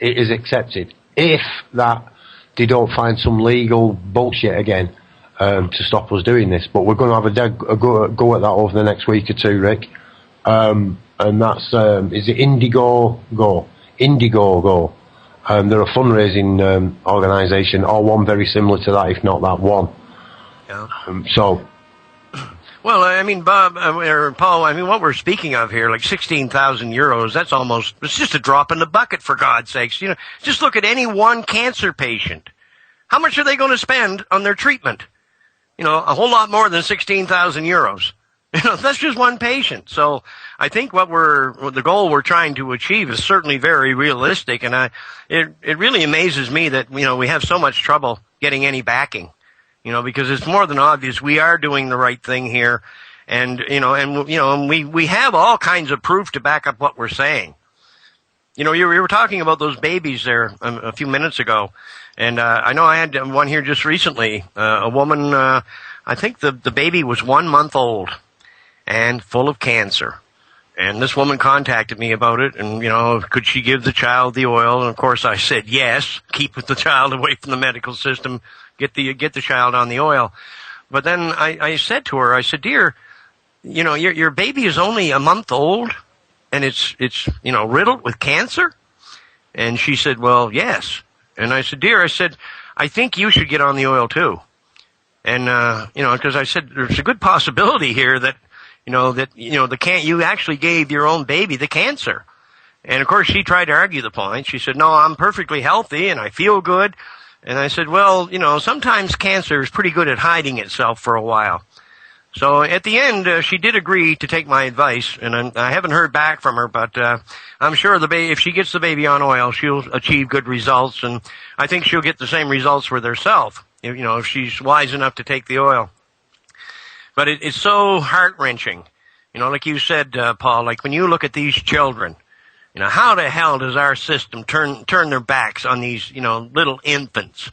is accepted, if that they don't find some legal bullshit again to stop us doing this. But we're going to have a go at that over the next week or two, Rick. And that's is it Indiegogo? They're a fundraising organisation, or one very similar to that, if not that one. Yeah. Well, I mean, Bob, or Paul, I mean, what we're speaking of here, like 16,000 euros, that's almost, it's just a drop in the bucket, for God's sakes. You know, just look at any one cancer patient. How much are they going to spend on their treatment? You know, a whole lot more than 16,000 euros. You know, that's just one patient. So I think the goal we're trying to achieve is certainly very realistic. And it really amazes me that, you know, we have so much trouble getting any backing. You know, because it's more than obvious we are doing the right thing here, and we have all kinds of proof to back up what we're saying. You know, you were talking about those babies there a few minutes ago, and I know I had one here just recently. A woman, I think the baby was 1 month old and full of cancer. And this woman contacted me about it, and, you know, could she give the child the oil? And of course I said yes, keep the child away from the medical system, get the child on the oil. But then I said to her, I said, dear, you know, your baby is only a month old, and it's you know, riddled with cancer? And she said, well, yes. And I said, dear, I think you should get on the oil too. And, you know, because I said, there's a good possibility here that you actually gave your own baby the cancer. And of course she tried to argue the point. She said, no, I'm perfectly healthy and I feel good. And I said, well, you know, sometimes cancer is pretty good at hiding itself for a while. So at the end, she did agree to take my advice, and I haven't heard back from her, but I'm sure if she gets the baby on oil, she'll achieve good results, and I think she'll get the same results with herself, you know, if she's wise enough to take the oil. But it's so heart-wrenching. You know, like you said, Paul, like when you look at these children, you know, how the hell does our system turn their backs on these, you know, little infants?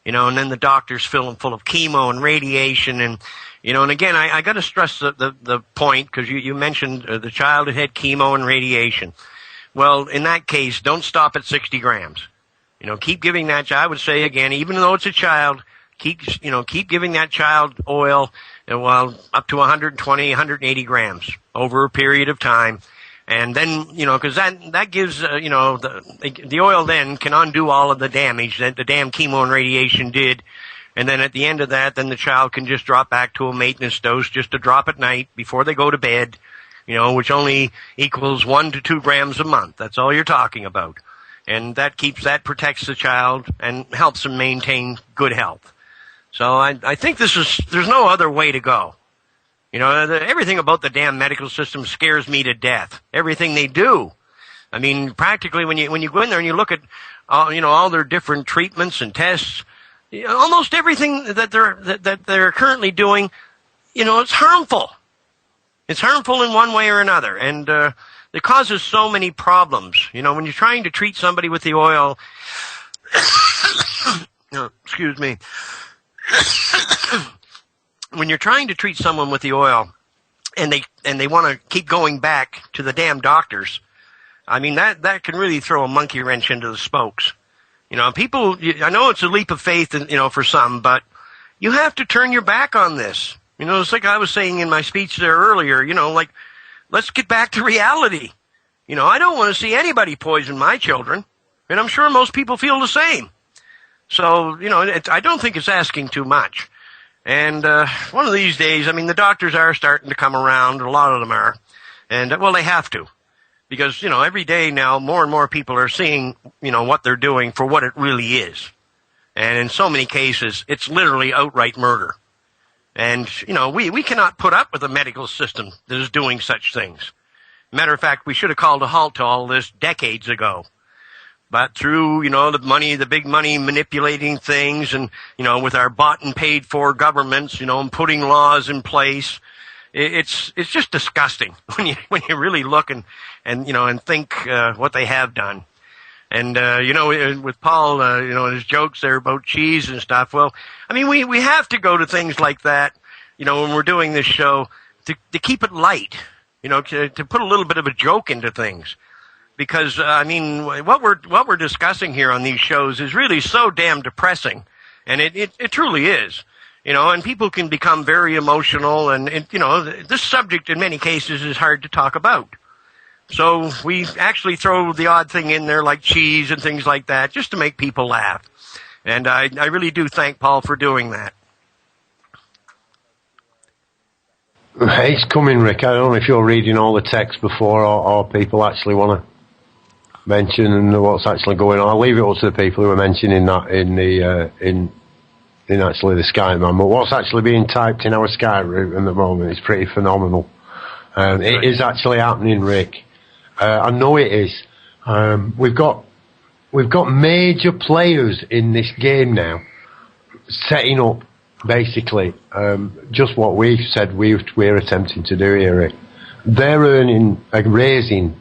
You know, and then the doctors fill them full of chemo and radiation, and, you know, and again, I got to stress the point, because you mentioned the child had chemo and radiation. Well, in that case, don't stop at 60 grams. You know, keep giving that child, I would say again, even though it's a child, keep giving that child oil, well, up to 120, 180 grams over a period of time. And then, you know, because that gives, you know, the oil then can undo all of the damage that the damn chemo and radiation did. And then at the end of that, then the child can just drop back to a maintenance dose, just a drop at night before they go to bed, you know, which only equals 1 to 2 grams a month. That's all you're talking about. And that protects the child and helps them maintain good health. So I think there's no other way to go. You know, everything about the damn medical system scares me to death. Everything they do. I mean, practically when you go in there and you look at, you know, all their different treatments and tests, you know, almost everything that they're currently doing, you know, it's harmful. It's harmful in one way or another, and it causes so many problems. You know, when you're trying to treat somebody with the oil, excuse me. When you're trying to treat someone with the oil, and they want to keep going back to the damn doctors, I mean, that can really throw a monkey wrench into the spokes. You know, people, I know it's a leap of faith, you know, for some, but you have to turn your back on this. You know, it's like I was saying in my speech there earlier, you know, like, let's get back to reality. You know, I don't want to see anybody poison my children, and I'm sure most people feel the same. So, you know, I don't think it's asking too much. And one of these days, I mean, the doctors are starting to come around, a lot of them are, and, well, they have to. Because, you know, every day now, more and more people are seeing, you know, what they're doing for what it really is. And in so many cases, it's literally outright murder. And, you know, we cannot put up with a medical system that is doing such things. Matter of fact, we should have called a halt to all this decades ago. But through, you know, the big money manipulating things, and, you know, with our bought and paid for governments, you know, and putting laws in place, it's just disgusting when you really look and you know, and think what they have done. And you know, with Paul, you know, his jokes there about cheese and stuff. Well, I mean, we have to go to things like that, you know, when we're doing this show, to keep it light, you know, to put a little bit of a joke into things. because I mean, what we're discussing here on these shows is really so damn depressing, and it truly is. You know, and people can become very emotional, and you know, this subject in many cases is hard to talk about. So we actually throw the odd thing in there like cheese and things like that just to make people laugh. And I really do thank Paul for doing that. It's coming, Rick. I don't know if you're reading all the text before or people actually want to mention what's actually going on. I'll leave it up to the people who are mentioning that in actually the Sky Man. But what's actually being typed in our Sky route at the moment is pretty phenomenal. It is actually happening, Rick. I know it is. We've got major players in this game now, setting up basically just what we've said we're attempting to do here, Rick. They're raising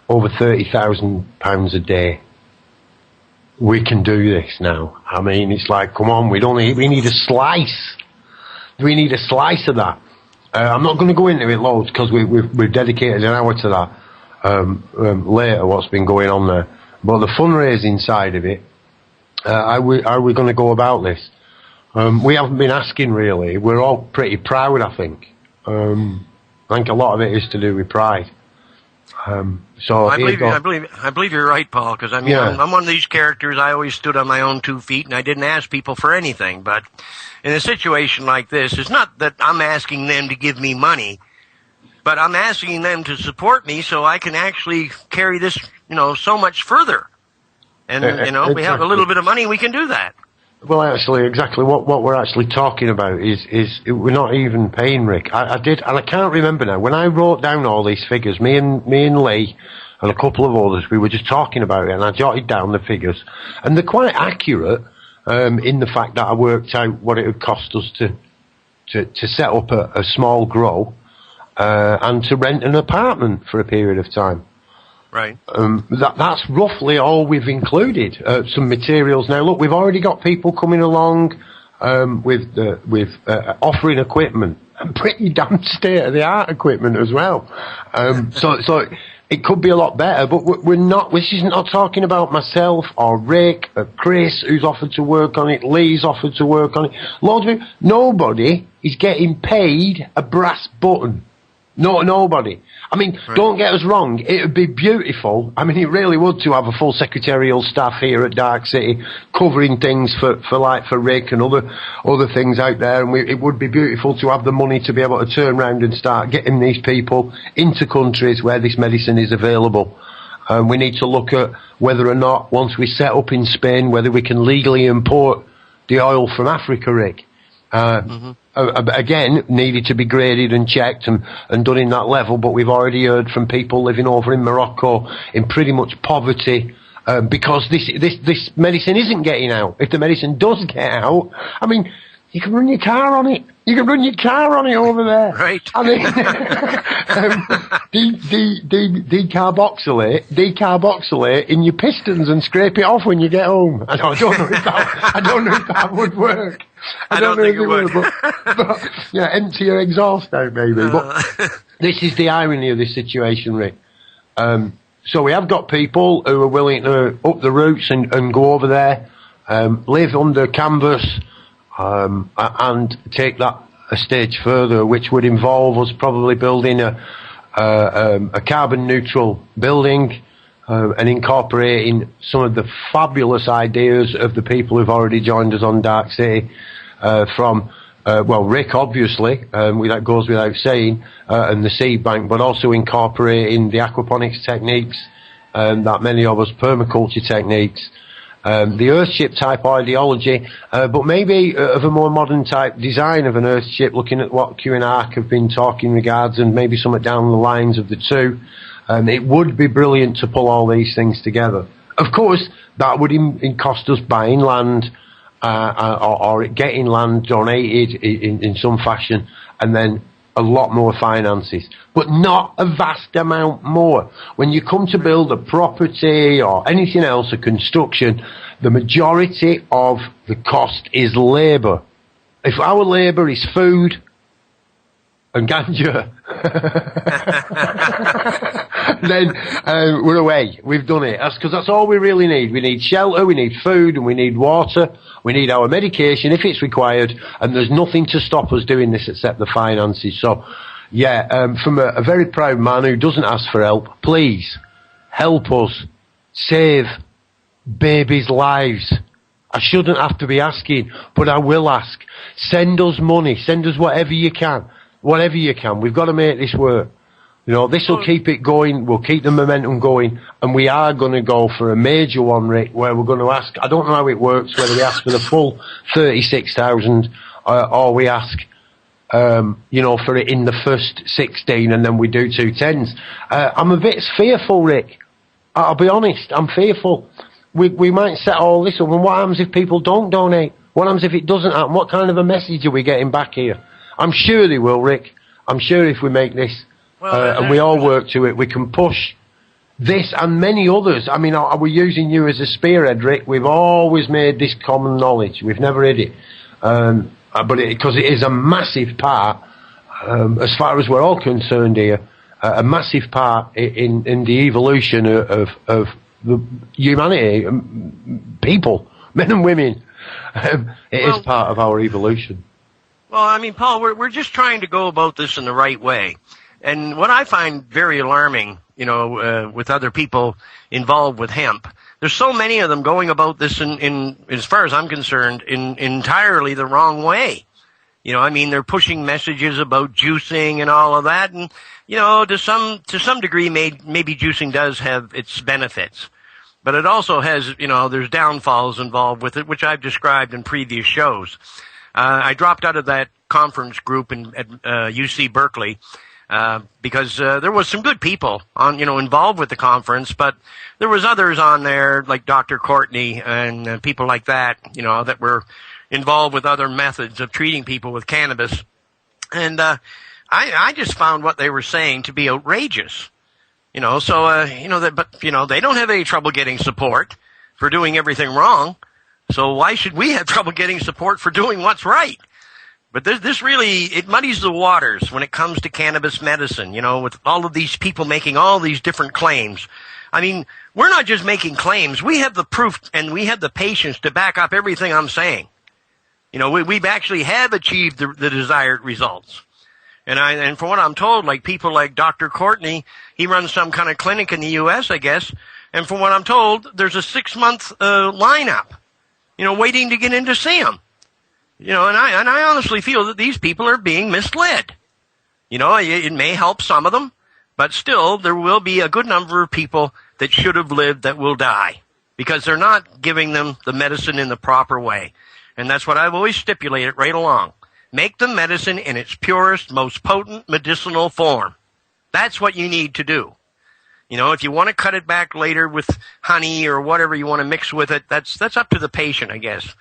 over £30,000 a day. We can do this now. I mean, it's like, come on, we need a slice. We need a slice of that. I'm not going to go into it loads because we've dedicated an hour to that. Later what's been going on there, but the fundraising side of it, how are we going to go about this? We haven't been asking really. We're all pretty proud, I think. I think a lot of it is to do with pride. So I believe you're right, Paul, because I mean, yeah. I'm one of these characters. I always stood on my own 2 feet, and I didn't ask people for anything. But in a situation like this, it's not that I'm asking them to give me money, but I'm asking them to support me so I can actually carry this, you know, so much further. And, you know, we have a little bit of money, we can do that. Well, actually, exactly what we're actually talking about is we're not even paying Rick. I did, and I can't remember now. When I wrote down all these figures, me and Lee and a couple of others, we were just talking about it, and I jotted down the figures. And they're quite accurate in the fact that I worked out what it would cost us to set up a small grow. And to rent an apartment for a period of time. Right. That's roughly all we've included. Some materials. Now, look, we've already got people coming along with offering equipment, and pretty damn state-of-the-art equipment as well. So it could be a lot better, but we're not. This is not talking about myself or Rick or Chris, who's offered to work on it. Lee's offered to work on it. Loads of people. Nobody is getting paid a brass button. No, nobody. I mean, right. Don't get us wrong. It would be beautiful. I mean, it really would to have a full secretarial staff here at Darkcity covering things for Rick and other things out there. And it would be beautiful to have the money to be able to turn around and start getting these people into countries where this medicine is available. We need to look at whether or not, once we set up in Spain, whether we can legally import the oil from Africa, Rick. Again, needed to be graded and checked and done in that level, but we've already heard from people living over in Morocco in pretty much poverty, because this medicine isn't getting out. If the medicine does get out, I mean, you can run your car on it. You can run your car on it over there. Right. I mean, decarboxylate in your pistons and scrape it off when you get home. I don't know if that would work. I don't think it would. But, yeah, empty your exhaust out, maybe. But this is the irony of this situation, Rick. So we have got people who are willing to up the roots and go over there, live under canvas, and take that a stage further, which would involve us probably building a carbon neutral building, and incorporating some of the fabulous ideas of the people who've already joined us on Darkcity, from Rick, obviously, that goes without saying, and the seed bank, but also incorporating the aquaponics techniques, that many of us permaculture techniques, the Earthship type ideology, but maybe of a more modern type design of an Earthship, looking at what Q and Ark have been talking regards, and maybe somewhat down the lines of the two. It would be brilliant to pull all these things together. Of course, that would cost us buying land, or getting land donated in some fashion, and then a lot more finances, but not a vast amount more. When you come to build a property or anything else, a construction, the majority of the cost is labour. If our labour is food and ganja, then we're away. We've done it. That's because that's all we really need. We need shelter, we need food, and we need water. We need our medication if it's required, and there's nothing to stop us doing this except the finances. So, yeah, from a very proud man who doesn't ask for help, please help us save babies' lives. I shouldn't have to be asking, but I will ask. Send us money. Send us whatever you can. Whatever you can. We've got to make this work. You know, this will keep it going. We'll keep the momentum going. And we are going to go for a major one, Rick, where we're going to ask, I don't know how it works, whether we ask for the full 36,000 or we ask, you know, for it in the first 16 and then we do 2 10s. I'm a bit fearful, Rick. I'll be honest. I'm fearful. We might set all this up, and what happens if people don't donate? What happens if it doesn't happen? What kind of a message are we getting back here? I'm sure they will, Rick. I'm sure if we make this, and we all work to it, we can push this and many others. I mean, we're using you as a spearhead, Rick. We've always made this common knowledge. We've never hid it. But because it is a massive part, as far as we're all concerned here, a massive part in the evolution of the humanity, people, men and women. It is part of our evolution. Well, I mean, Paul, we're just trying to go about this in the right way. And what I find very alarming, you know, with other people involved with hemp, there's so many of them going about this in as far as I'm concerned, in entirely the wrong way. You know, I mean, they're pushing messages about juicing and all of that, and you know, to some degree, maybe juicing does have its benefits, but it also has, you know, there's downfalls involved with it, which I've described in previous shows. I dropped out of that conference group at UC Berkeley because there was some good people involved with the conference, but there was others on there like Dr. Courtney and people like that, you know, that were involved with other methods of treating people with cannabis. And I just found what they were saying to be outrageous. You know, so but they don't have any trouble getting support for doing everything wrong. So why should we have trouble getting support for doing what's right? But this really, it muddies the waters when it comes to cannabis medicine, you know, with all of these people making all these different claims. I mean, we're not just making claims. We have the proof and we have the patience to back up everything I'm saying. You know, we've actually have achieved the desired results. And from what I'm told, like people like Dr. Courtney, he runs some kind of clinic in the U.S., I guess. And from what I'm told, there's a 6-month lineup, you know, waiting to get in to see him. You know, and I honestly feel that these people are being misled. You know, it may help some of them, but still there will be a good number of people that should have lived that will die because they're not giving them the medicine in the proper way. And that's what I've always stipulated right along. Make the medicine in its purest, most potent medicinal form. That's what you need to do. You know, if you want to cut it back later with honey or whatever you want to mix with it, that's up to the patient, I guess.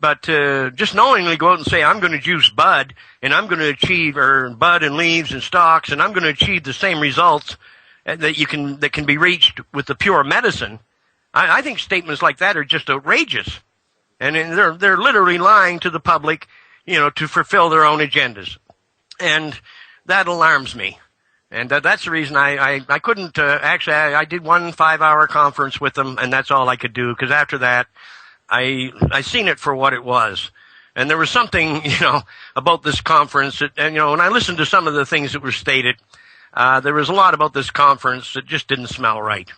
But just knowingly go out and say, I'm going to juice bud, and I'm going to achieve, or bud and leaves and stalks, and I'm going to achieve the same results that can be reached with the pure medicine. I think statements like that are just outrageous. And they're literally lying to the public, you know, to fulfill their own agendas. And that alarms me. And that's the reason I couldn't, actually, I did one 5-hour conference with them, and that's all I could do, because after that, I seen it for what it was. And there was something, you know, about this conference that, and, you know, when I listened to some of the things that were stated, there was a lot about this conference that just didn't smell right.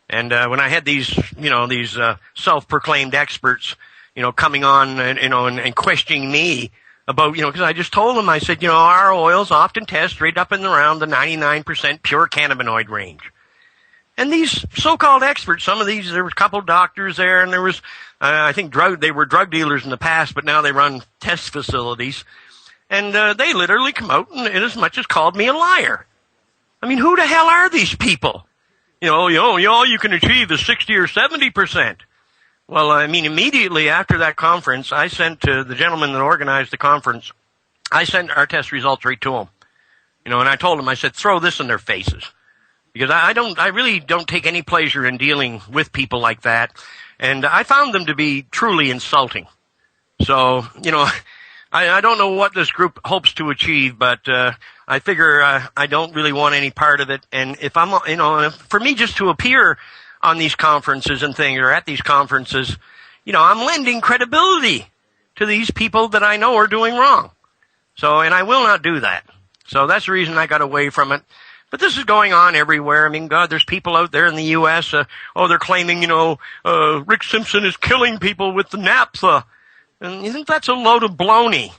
And when I had these, you know, these self-proclaimed experts, you know, coming on and, you know, and questioning me about, you know, because I just told them, I said, you know, our oils often test right up and around the 99% pure cannabinoid range. And these so-called experts, some of these, there were a couple doctors there, and there was, I think they were drug dealers in the past, but now they run test facilities. And they literally come out and as much as called me a liar. I mean, who the hell are these people? You know, all you can achieve is 60 or 70%. Well, I mean, immediately after that conference, I sent to the gentleman that organized the conference, I sent our test results right to him. You know, and I told him, I said, throw this in their faces. Because I really don't take any pleasure in dealing with people like that. And I found them to be truly insulting. So, you know, I don't know what this group hopes to achieve, but I figure I don't really want any part of it. And if I'm, for me just to appear on these conferences and things, or at these conferences, I'm lending credibility to these people that I know are doing wrong. So, and I will not do that. So that's the reason I got away from it. But this is going on everywhere. I mean, God, there's people out there in the U.S., they're claiming, Rick Simpson is killing people with the naphtha. And you think that's a load of baloney.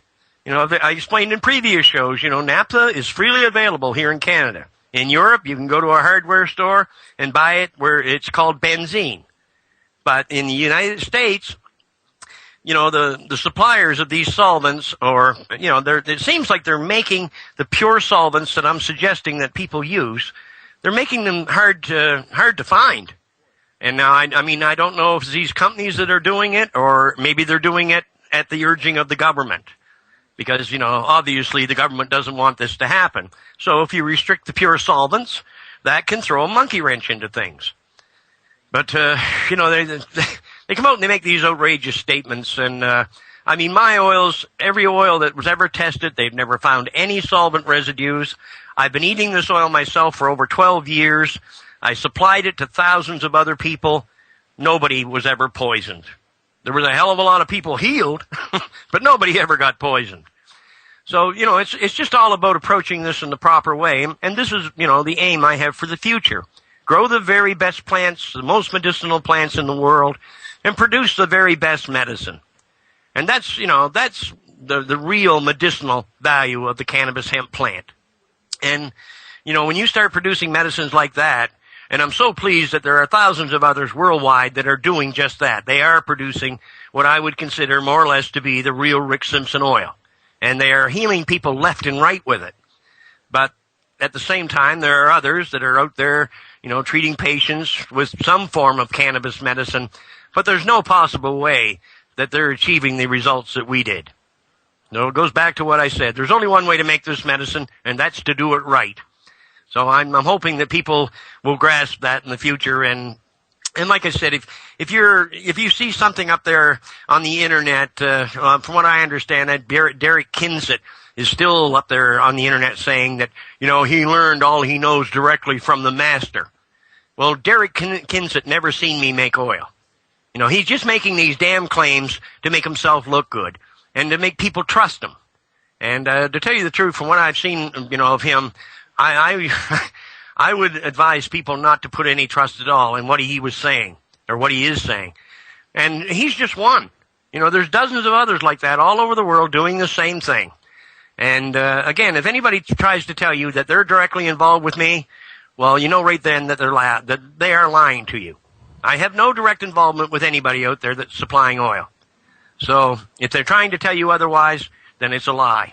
I explained in previous shows, naphtha is freely available here in Canada. In Europe, you can go to a hardware store and buy it where it's called benzene. But in the United States, the suppliers of these solvents, or, it seems like they're making the pure solvents that I'm suggesting that people use, they're making them hard to find. And now, I don't know if it's these companies that are doing it, or maybe they're doing it at the urging of the government. Because, obviously the government doesn't want this to happen. So if you restrict the pure solvents, that can throw a monkey wrench into things. But, they come out and they make these outrageous statements, and my oils, every oil that was ever tested, they've never found any solvent residues. I've been eating this oil myself for over 12 years. I supplied it to thousands of other people. Nobody was ever poisoned. There was a hell of a lot of people healed, but nobody ever got poisoned. So, it's just all about approaching this in the proper way, and this is, the aim I have for the future. Grow the very best plants, the most medicinal plants in the world, and produce the very best medicine. And that's the real medicinal value of the cannabis hemp plant. And, when you start producing medicines like that, and I'm so pleased that there are thousands of others worldwide that are doing just that. They are producing what I would consider more or less to be the real Rick Simpson oil. And they are healing people left and right with it. But at the same time, there are others that are out there, treating patients with some form of cannabis medicine. But there's no possible way that they're achieving the results that we did. It goes back to what I said. There's only one way to make this medicine, and that's to do it right. So I'm hoping that people will grasp that in the future. And like I said, if you see something up there on the internet, from what I understand, that Derek Kinsett is still up there on the internet saying that, he learned all he knows directly from the master. Well, Derek Kinsett never seen me make oil. He's just making these damn claims to make himself look good and to make people trust him. And to tell you the truth, from what I've seen, of him, I would advise people not to put any trust at all in what he was saying or what he is saying. And he's just one. There's dozens of others like that all over the world doing the same thing. And again, if anybody tries to tell you that they're directly involved with me, well, right then that they are lying to you. I have no direct involvement with anybody out there that's supplying oil. So if they're trying to tell you otherwise, then it's a lie.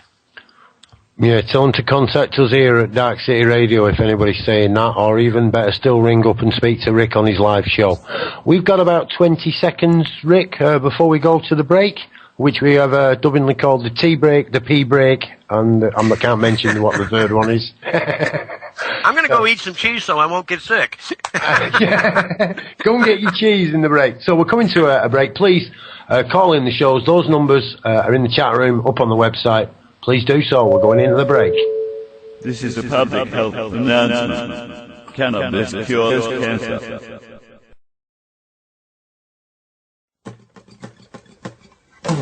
Yeah, tell them to contact us here at Dark City Radio if anybody's saying that, or even better still, ring up and speak to Rick on his live show. We've got about 20 seconds, Rick, before we go to the break, which we have dubbingly called the tea break, the pee break, and I can't mention what the third one is. I'm going to go eat some cheese so I won't get sick. Go and get your cheese in the break. So we're coming to a break. Please call in the shows. Those numbers are in the chat room up on the website. Please do so. We're going into the break. This is a public health announcement. Cannabis cures cancer. I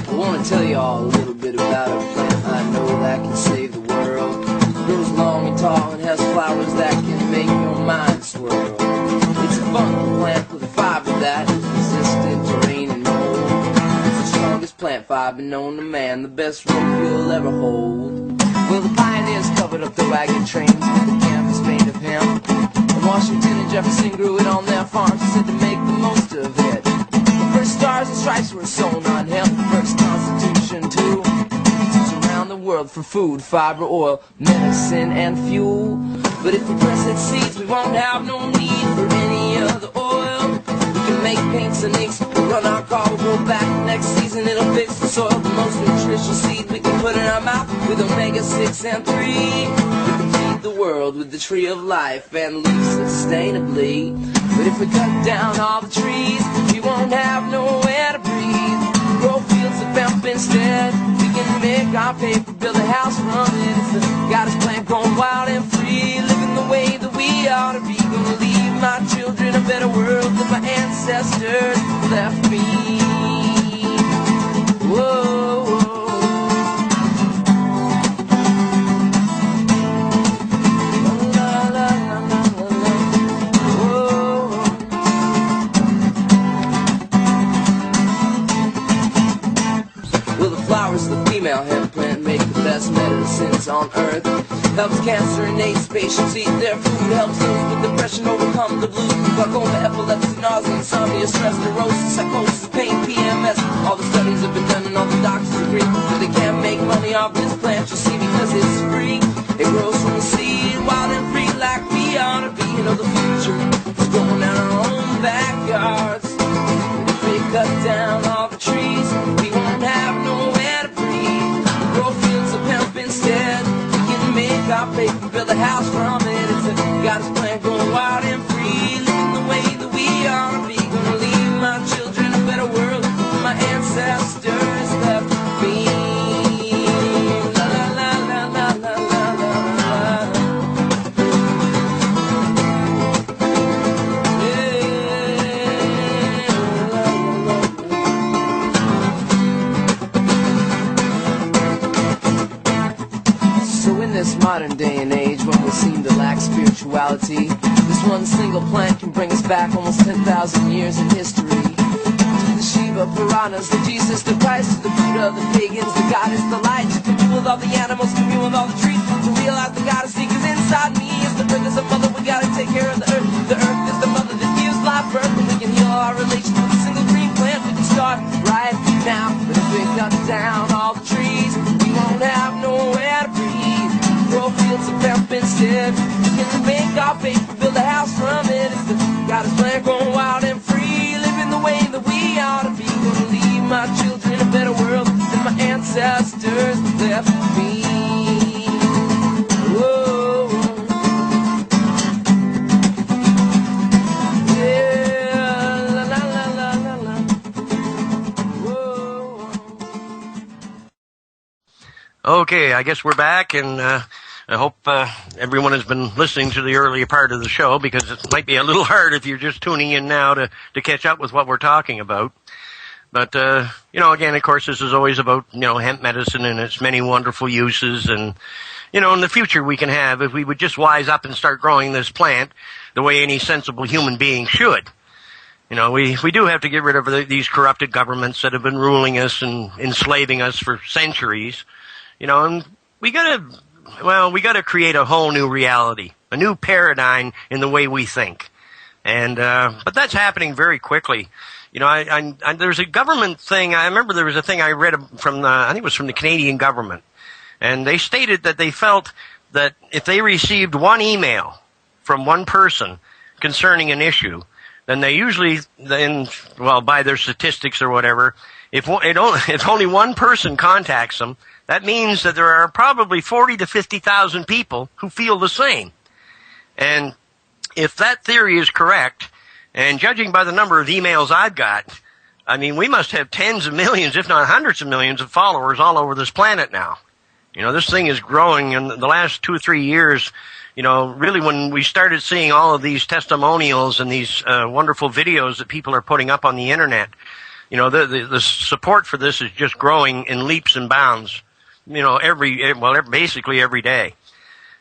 want to tell you all a little bit about a plant I know that can save the world. It grows long and tall and has flowers that can make your mind swirl. It's a funky plant with a fiber that is resistant to rain and mold. It's the strongest plant fiber known to man, the best rope you'll ever hold. Well, the pioneers covered up the wagon trains with the canvas made of hemp. And Washington and Jefferson grew it on their farms and said to make the most of it. The first stars and stripes were sewn on hemp, the first Constitution too. Around the world for food, fiber, oil, medicine, and fuel. But if we press its seeds, we won't have no need for any other oil. We can make paints and inks, we'll run our car, we'll grow back next season, it'll fix the soil. The most nutritious seed we can put in our mouth with omega-6 and 3. We can feed the world with the tree of life and live sustainably. But if we cut down all the trees, we won't have nowhere to breathe. Grow fields of hemp instead. We can make our paper, build a house from it. It's the goddess plant growing wild and free, living the way that we ought to be. Gonna leave my children a better world than my ancestors left me. Whoa, whoa. The female hemp plant make the best medicines on earth. Helps cancer and AIDS patients eat their food. Helps those with depression overcome the blues. Glaucoma, epilepsy, nausea, insomnia, stress, neurosis, psychosis, pain, PMS. All the studies have been done and all the doctors agree that they can't make money off this plant, you see, because it's free. It grows from the seed, wild and free, like we ought to be. You know the future is growing out our own backyards. And if we cut down all the trees, we won't have nowhere to breathe. Grow fields of hemp instead. We can make our paper, build a house from it. It's a goddess plant growing wild and free, living the way that we ought to be. Gonna leave my children a better world than my ancestors left me. La la la la la la la la. This modern day and age when we seem to lack spirituality, this one single plant can bring us back almost 10,000 years in history. To the Shiva Puranas, the Jesus, the Christ, the Buddha, the pagans, the goddess, the light. To commune with all the animals, commune with all the trees. To realize the goddess seekers inside me. If the earth is a mother, we gotta take care of the earth. The earth is the mother that gives life birth. And we can heal our relation with a single green plant. We can start right now. But if we cut down all the trees, we won't have nowhere to breathe. Grow fields of hemp instead. We can make our paper, build a house from it. It's the goddess plant growing wild and free, living the way that we ought to be. Gonna leave my children a better world than my ancestors left me. Whoa. Yeah, la la la la la la. Whoa. Okay, I guess we're back, and I hope everyone has been listening to the earlier part of the show, because it might be a little hard if you're just tuning in now to catch up with what we're talking about. But, again, of course, this is always about, hemp medicine and its many wonderful uses. And, in the future we can have, if we would just wise up and start growing this plant the way any sensible human being should. We do have to get rid of these corrupted governments that have been ruling us and enslaving us for centuries. And we gotta create a whole new reality, a new paradigm in the way we think. And, but that's happening very quickly. There's a government thing. I remember there was a thing I read from I think it was from the Canadian government. And they stated that they felt that if they received one email from one person concerning an issue, then they usually, by their statistics or whatever, if only one person contacts them, that means that there are probably 40 to 50,000 people who feel the same. And if that theory is correct, and judging by the number of emails I've got, I mean, we must have tens of millions, if not hundreds of millions of followers all over this planet now. This thing is growing in the last 2 or 3 years. Really when we started seeing all of these testimonials and these wonderful videos that people are putting up on the internet, the support for this is just growing in leaps and bounds. Basically every day.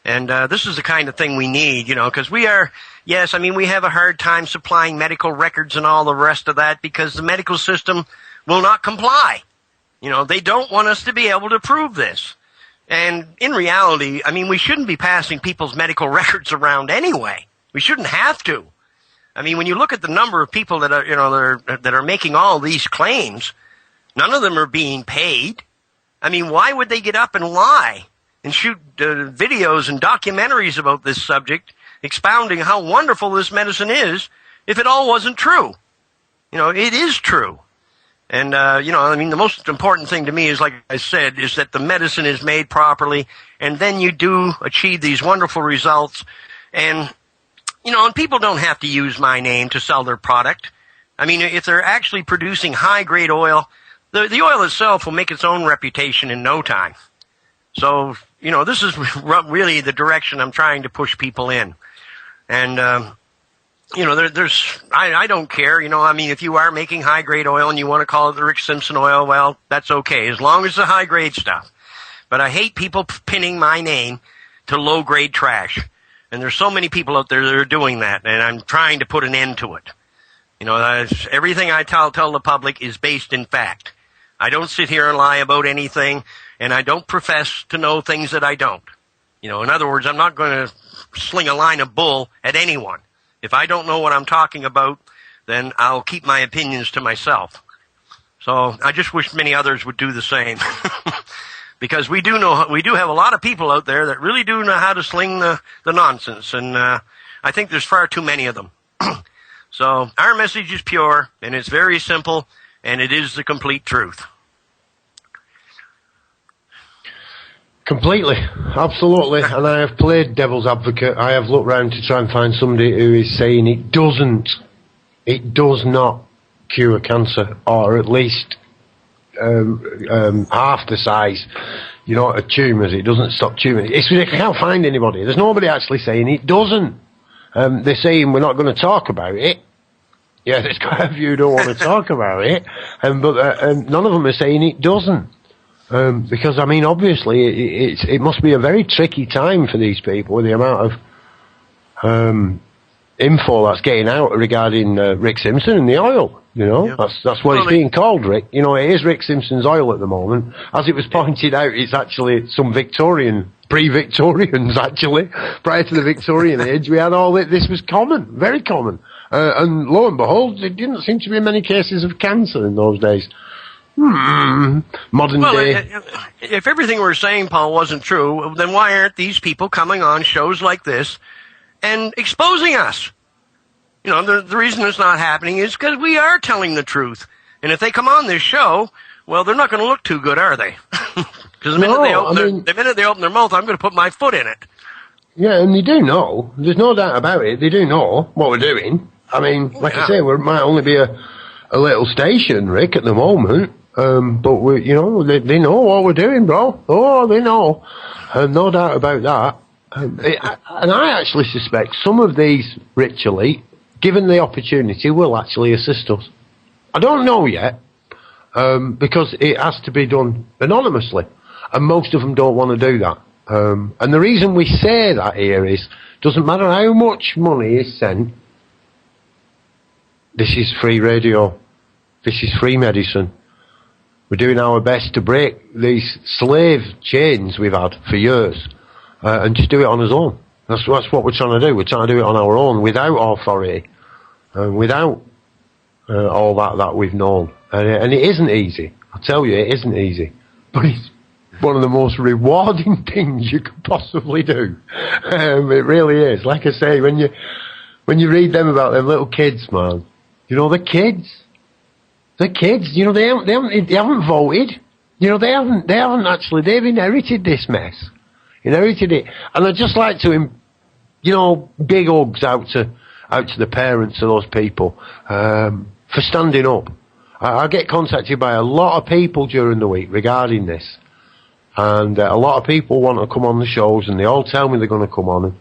And this is the kind of thing we need, because we have a hard time supplying medical records and all the rest of that because the medical system will not comply. They don't want us to be able to prove this. And in reality, we shouldn't be passing people's medical records around anyway. We shouldn't have to. When you look at the number of people that are making all these claims, none of them are being paid. Why would they get up and lie and shoot videos and documentaries about this subject, expounding how wonderful this medicine is, if it all wasn't true? It is true. And, the most important thing to me is, like I said, is that the medicine is made properly, and then you do achieve these wonderful results. And, and people don't have to use my name to sell their product. I mean, if they're actually producing high-grade oil, the oil itself will make its own reputation in no time. So, this is really the direction I'm trying to push people in. And, I don't care, if you are making high-grade oil and you want to call it the Rick Simpson oil, well, that's okay, as long as it's high-grade stuff. But I hate people pinning my name to low-grade trash. And there's so many people out there that are doing that, and I'm trying to put an end to it. Everything I tell the public is based in fact. I don't sit here and lie about anything, and I don't profess to know things that I don't. In other words, I'm not going to sling a line of bull at anyone. If I don't know what I'm talking about, then I'll keep my opinions to myself. So I just wish many others would do the same. Because we do have a lot of people out there that really do know how to sling the nonsense, and I think there's far too many of them. So our message is pure, and it's very simple, and it is the complete truth. Completely, absolutely. And I have played devil's advocate. I have looked round to try and find somebody who is saying it does not cure cancer, or at least half the size, of tumours. It doesn't stop tumours. I can't find anybody. There's nobody actually saying it doesn't. They're saying we're not going to talk about it. Yeah, there's quite a few who don't want to talk about it, but none of them are saying it doesn't. Because, obviously, it must be a very tricky time for these people with the amount of info that's getting out regarding Rick Simpson and the oil. Yep. That's what it's being called, Rick. It is Rick Simpson's oil at the moment. As it was pointed out, it's actually some pre-Victorians, actually. Prior to the Victorian age, we had all this was common, very common. And lo and behold, there didn't seem to be many cases of cancer in those days. Modern day. If everything we're saying, Paul, wasn't true, then why aren't these people coming on shows like this and exposing us? The reason it's not happening is because we are telling the truth. And if they come on this show, well, they're not going to look too good, are they? Because the minute they open their mouth, I'm going to put my foot in it. Yeah, and they do know. There's no doubt about it. They do know what we're doing. I say, we might only be a little station, Rick, at the moment. But they know what we're doing, bro. Oh, they know. No doubt about that. And I actually suspect some of these rich elite, given the opportunity, will actually assist us. I don't know yet, because it has to be done anonymously, and most of them don't want to do that. And the reason we say that here is, doesn't matter how much money is sent, this is free radio, this is free medicine. We're doing our best to break these slave chains we've had for years, and just do it on our own. That's what we're trying to do. We're trying to do it on our own, without authority, without all that we've known. And it isn't easy. I'll tell you, it isn't easy. But it's one of the most rewarding things you could possibly do. It really is. Like I say, when you read them about them little kids, man, the kids. The kids, they haven't voted. They haven't actually, they've inherited this mess. Inherited it. And I'd just like to, big hugs out to the parents of those people, for standing up. I get contacted by a lot of people during the week regarding this. And a lot of people want to come on the shows, and they all tell me they're going to come on. And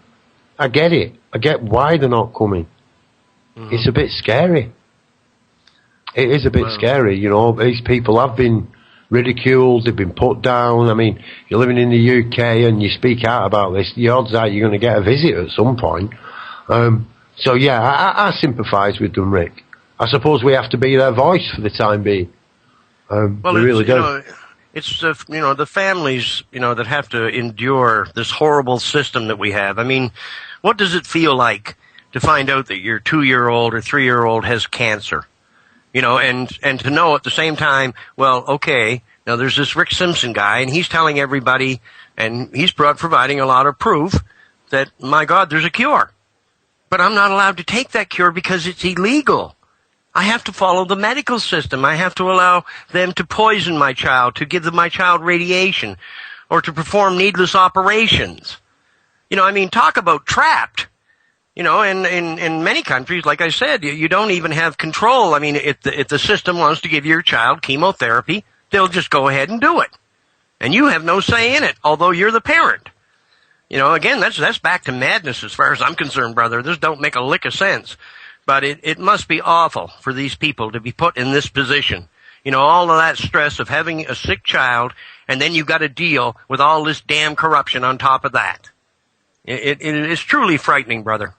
I get it. I get why they're not coming. Mm-hmm. It's a bit scary. It is a bit scary, These people have been ridiculed, they've been put down. You're living in the UK and you speak out about this, the odds are you're going to get a visit at some point. So yeah, I sympathise with them, Rick. I suppose we have to be their voice for the time being. We really do. It's the families, that have to endure this horrible system that we have. What does it feel like to find out that your 2-year-old or 3-year-old has cancer? And to know at the same time, well, okay, now there's this Rick Simpson guy, and he's telling everybody, and he's providing a lot of proof that, my God, there's a cure. But I'm not allowed to take that cure because it's illegal. I have to follow the medical system. I have to allow them to poison my child, to give my child radiation, or to perform needless operations. Talk about trapped. In many countries, like I said, you don't even have control. If the system wants to give your child chemotherapy, they'll just go ahead and do it. And you have no say in it, although you're the parent. Again, that's back to madness as far as I'm concerned, brother. This don't make a lick of sense. But it must be awful for these people to be put in this position. All of that stress of having a sick child, and then you've got to deal with all this damn corruption on top of that. It is truly frightening, brother.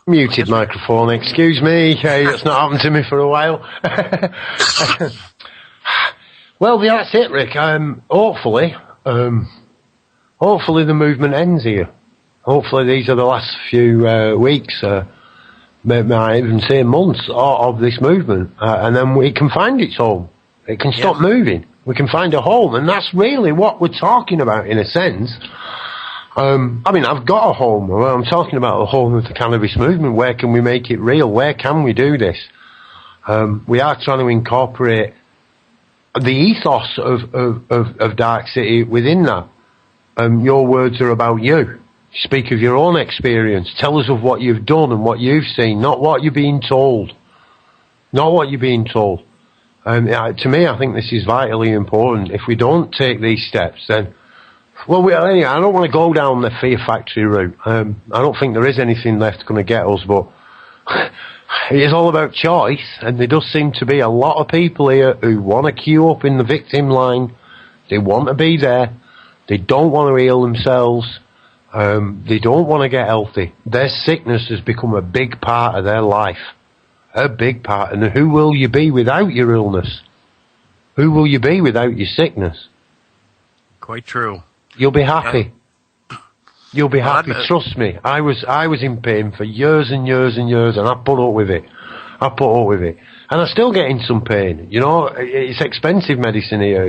Muted microphone, excuse me. It's not happened to me for a while. Well, that's it, Rick. Hopefully the movement ends here. Hopefully these are the last few weeks, maybe I even say months of this movement, and then we can find its home. It can stop moving. We can find a home, and that's really what we're talking about in a sense. I've got a home. I'm talking about the home of the cannabis movement. Where can we make it real? Where can we do this? We are trying to incorporate the ethos of Darkcity within that. Your words are about you. Speak of your own experience. Tell us of what you've done and what you've seen, not what you're being told. Not what you're being told. To me, I think this is vitally important. If we don't take these steps, then... Well, anyway, I don't want to go down the fear factory route. I don't think there is anything left going to get us, but it is all about choice, and there does seem to be a lot of people here who want to queue up in the victim line. They want to be there. They don't want to heal themselves. They don't want to get healthy. Their sickness has become a big part of their life. A big part. And who will you be without your illness? Who will you be without your sickness? Quite true. You'll be happy. You'll be happy. Trust me. I was in pain for years and years and years, and I put up with it. And I still get in some pain. It's expensive medicine here,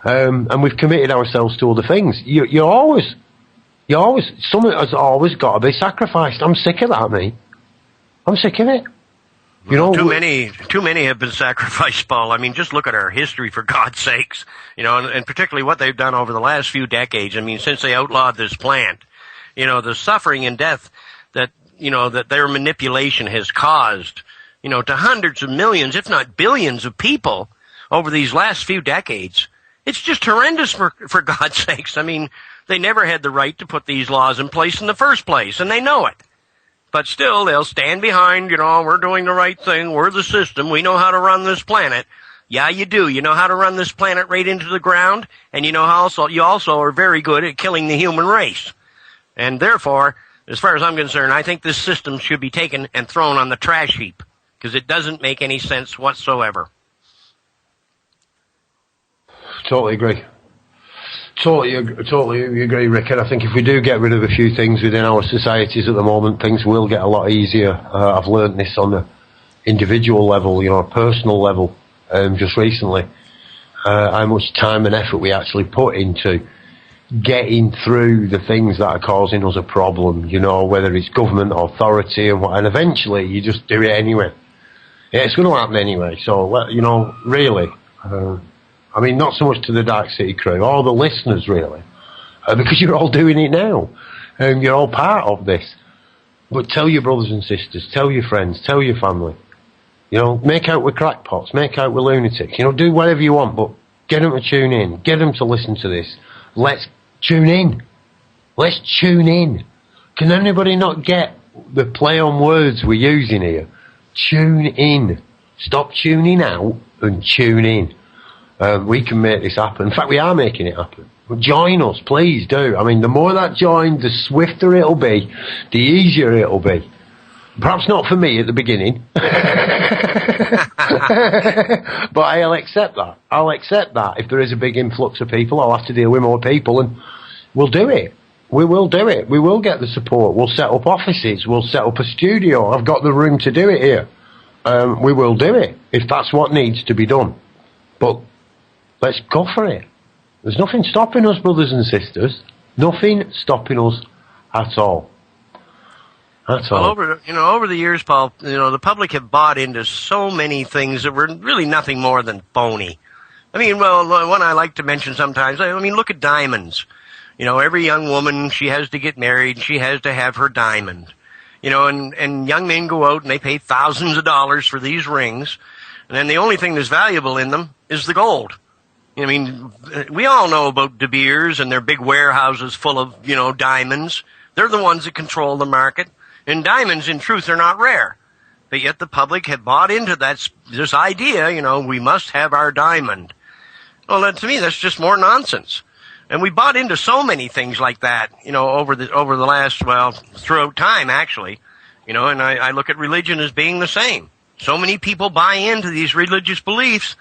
and we've committed ourselves to other things. You always, something has always got to be sacrificed. I'm sick of that, mate. I'm sick of it. Too many have been sacrificed, Paul. Just look at our history, for God's sakes. And particularly what they've done over the last few decades. Since they outlawed this plant, the suffering and death that their manipulation has caused, to hundreds of millions, if not billions of people over these last few decades. It's just horrendous, for God's sakes. They never had the right to put these laws in place in the first place, and they know it. But still, they'll stand behind, we're doing the right thing, we're the system, we know how to run this planet. Yeah, you do. You know how to run this planet right into the ground, and you also are very good at killing the human race. And therefore, as far as I'm concerned, I think this system should be taken and thrown on the trash heap, because it doesn't make any sense whatsoever. Totally agree. Totally agree, Rick. And I think if we do get rid of a few things within our societies at the moment, things will get a lot easier. I've learned this on the individual level, a personal level, just recently. How much time and effort we actually put into getting through the things that are causing us a problem, whether it's government authority and eventually you just do it anyway. Yeah, it's going to happen anyway. So, really. Not so much to the Darkcity crew, or the listeners, really, because you're all doing it now, and you're all part of this. But tell your brothers and sisters, tell your friends, tell your family. Make out with crackpots, make out with lunatics. Do whatever you want, but get them to tune in, get them to listen to this. Let's tune in. Let's tune in. Can anybody not get the play on words we're using here? Tune in. Stop tuning out and tune in. We can make this happen. In fact, we are making it happen. Join us, please do. The more that join, the swifter it'll be, the easier it'll be. Perhaps not for me at the beginning. But I'll accept that. If there is a big influx of people, I'll have to deal with more people, and we'll do it. We will do it. We will get the support. We'll set up offices. We'll set up a studio. I've got the room to do it here. We will do it, if that's what needs to be done. But let's go for it. There's nothing stopping us, brothers and sisters. Nothing stopping us at all. That's all. Well, over the years, Paul, the public have bought into so many things that were really nothing more than phony. I mean, well, one I like to mention sometimes, I mean, look at diamonds. Every young woman, she has to get married, she has to have her diamond. And young men go out and they pay thousands of dollars for these rings, and then the only thing that's valuable in them is the gold. I mean, we all know about De Beers and their big warehouses full of, diamonds. They're the ones that control the market. And diamonds, in truth, are not rare. But yet the public have bought into this idea, we must have our diamond. Well, to me, that's just more nonsense. And we bought into so many things like that, over the last, throughout time, actually. And I look at religion as being the same. So many people buy into these religious beliefs,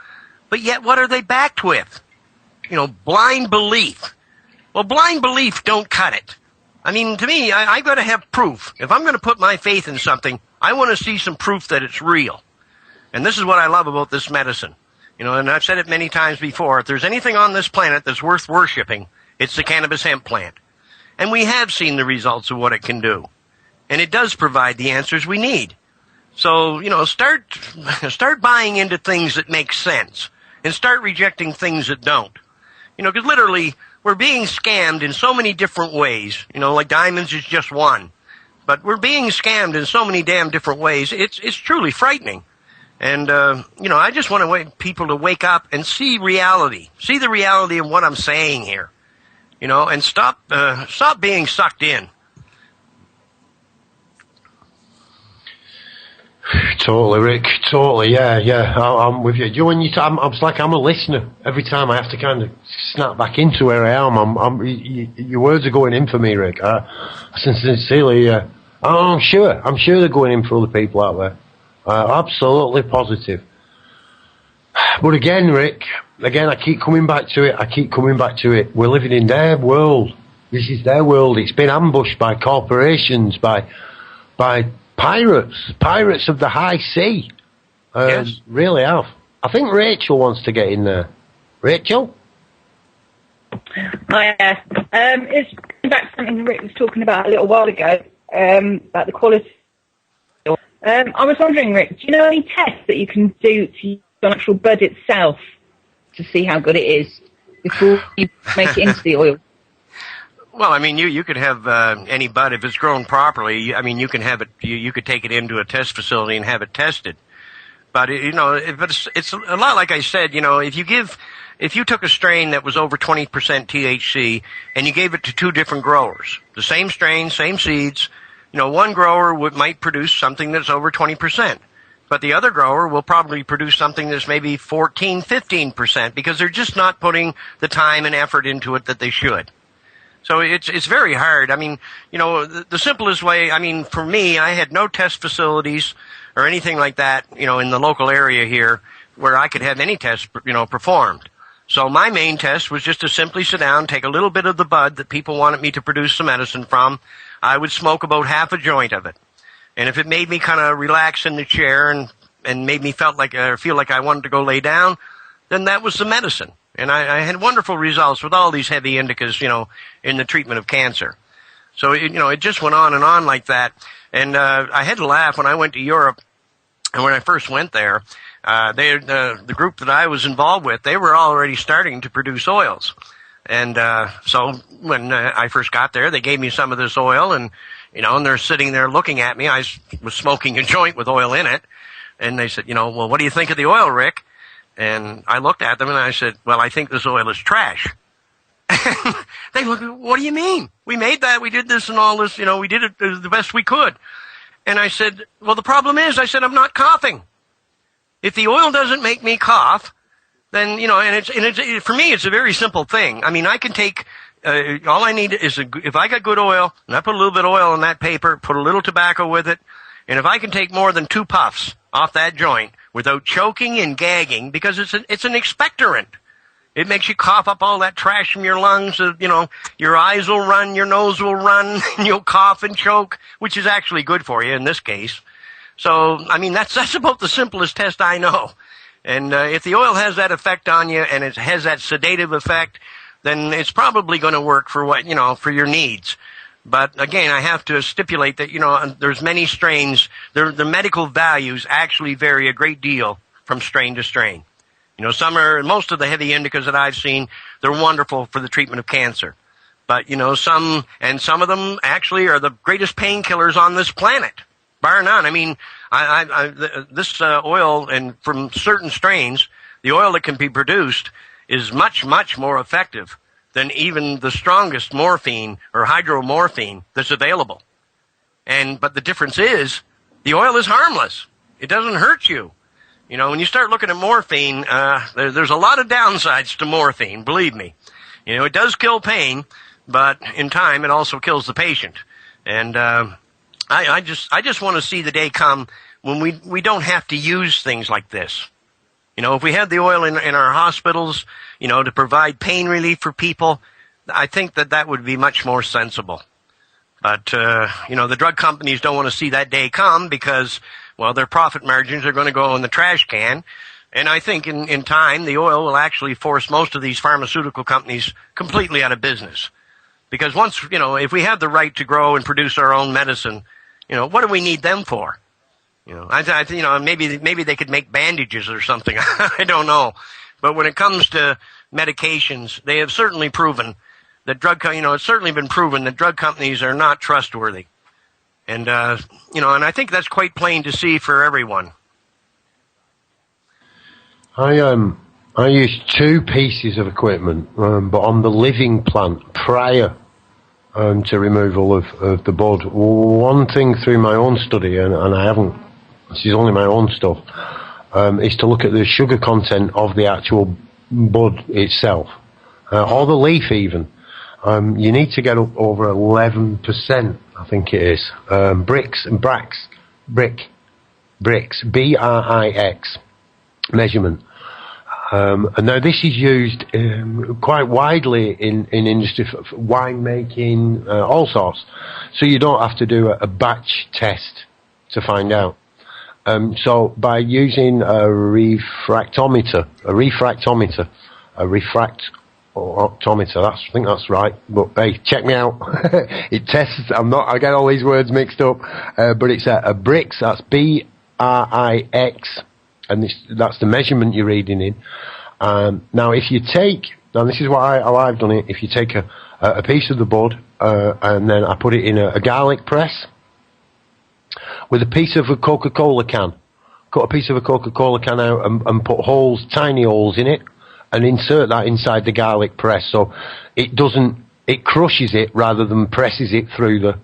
but yet what are they backed with? Blind belief. Well, blind belief don't cut it. I mean, to me, I've got to have proof. If I'm going to put my faith in something, I want to see some proof that it's real. And this is what I love about this medicine. And I've said it many times before, if there's anything on this planet that's worth worshiping, it's the cannabis hemp plant. And we have seen the results of what it can do. And it does provide the answers we need. So, start buying into things that make sense. And start rejecting things that don't. Because literally, we're being scammed in so many different ways. Like diamonds is just one. But we're being scammed in so many damn different ways. It's truly frightening. And, I just want people to wake up and see reality. See the reality of what I'm saying here. And stop being sucked in. Totally, Rick. Totally, yeah. I'm with you. It's like I'm a listener. Every time I have to kind of snap back into where I am. Your words are going in for me, Rick. Sincerely, I'm sure they're going in for other people out there. Absolutely positive. But again, Rick, I keep coming back to it. We're living in their world. This is their world. It's been ambushed by corporations, by pirates of the high sea. Yes. Really have. I think Rachel wants to get in there. Rachel? Hi, it's back to something Rick was talking about a little while ago, about the quality. I was wondering, Rick, do you know any tests that you can do to the actual bud itself to see how good it is before you make it into the oil? Well, I mean, you could have any bud if it's grown properly. I mean, you can have it. You could take it into a test facility and have it tested. But it's a lot like I said. If you took a strain that was over 20% THC and you gave it to two different growers, the same strain, same seeds, one grower might produce something that's over 20%. But the other grower will probably produce something that's maybe 14, 15% because they're just not putting the time and effort into it that they should. So it's very hard. I mean, the simplest way, I mean, for me, I had no test facilities or anything like that, in the local area here where I could have any test, performed. So my main test was just to simply sit down, take a little bit of the bud that people wanted me to produce some medicine from. I would smoke about half a joint of it. And if it made me kind of relax in the chair and made me feel like I wanted to go lay down, then that was the medicine. And I had wonderful results with all these heavy indicas, in the treatment of cancer. So, it just went on and on like that. And I had to laugh when I went to Europe. And when I first went there, the group that I was involved with, they were already starting to produce oils. And so when I first got there, they gave me some of this oil. And, and they're sitting there looking at me. I was smoking a joint with oil in it. And they said, well, what do you think of the oil, Rick? And I looked at them and I said, well, I think this oil is trash. They looked, what do you mean? We made that, we did this and all this, we did it the best we could. And I said, well, the problem is, I'm not coughing. If the oil doesn't make me cough, then, for me, it's a very simple thing. I mean, I can take, all I need is, if I got good oil, and I put a little bit of oil on that paper, put a little tobacco with it, and if I can take more than 2 puffs off that joint, without choking and gagging, because it's an expectorant. It makes you cough up all that trash from your lungs. Your eyes will run, your nose will run, and you'll cough and choke, which is actually good for you in this case. So, I mean, that's about the simplest test I know. And if the oil has that effect on you and it has that sedative effect, then it's probably going to work for for your needs. But again, I have to stipulate that, there's many strains. The medical values actually vary a great deal from strain to strain. Most of the heavy indicas that I've seen, they're wonderful for the treatment of cancer. But, some of them actually are the greatest painkillers on this planet, bar none. I mean, this oil, and from certain strains, the oil that can be produced is much, much more effective than even the strongest morphine or hydromorphine that's available. But the difference is, the oil is harmless. It doesn't hurt you. When you start looking at morphine, there's a lot of downsides to morphine, believe me. It does kill pain, but in time it also kills the patient. And I just want to see the day come when we don't have to use things like this. If we had the oil in our hospitals, to provide pain relief for people, I think that would be much more sensible. But, the drug companies don't want to see that day come because, well, their profit margins are going to go in the trash can. And I think in time, the oil will actually force most of these pharmaceutical companies completely out of business. Because once, if we have the right to grow and produce our own medicine, what do we need them for? Maybe they could make bandages or something. I don't know. But when it comes to medications, they have certainly proven that it's certainly been proven that drug companies are not trustworthy. And, and I think that's quite plain to see for everyone. I used 2 pieces of equipment, but on the living plant prior to removal of the bud. One thing through my own study, and I haven't, this is only my own stuff, is to look at the sugar content of the actual bud itself, or the leaf even. You need to get up over 11%, I think it is. Brix, B-R-I-X, measurement. And now this is used quite widely in industry for winemaking, all sorts. So you don't have to do a batch test to find out. So by using a refractometer, I think that's right, but hey, check me out. It tests, I get all these words mixed up, but it's a Brix, that's B-R-I-X, and that's the measurement you're reading in. Now if you take, now this is what I've done it, if you take a piece of the bud, and then I put it in a garlic press, with a piece of a Coca-Cola can, cut a piece of a Coca-Cola can out and put holes, tiny holes in it, and insert that inside the garlic press, so it crushes it rather than presses it through the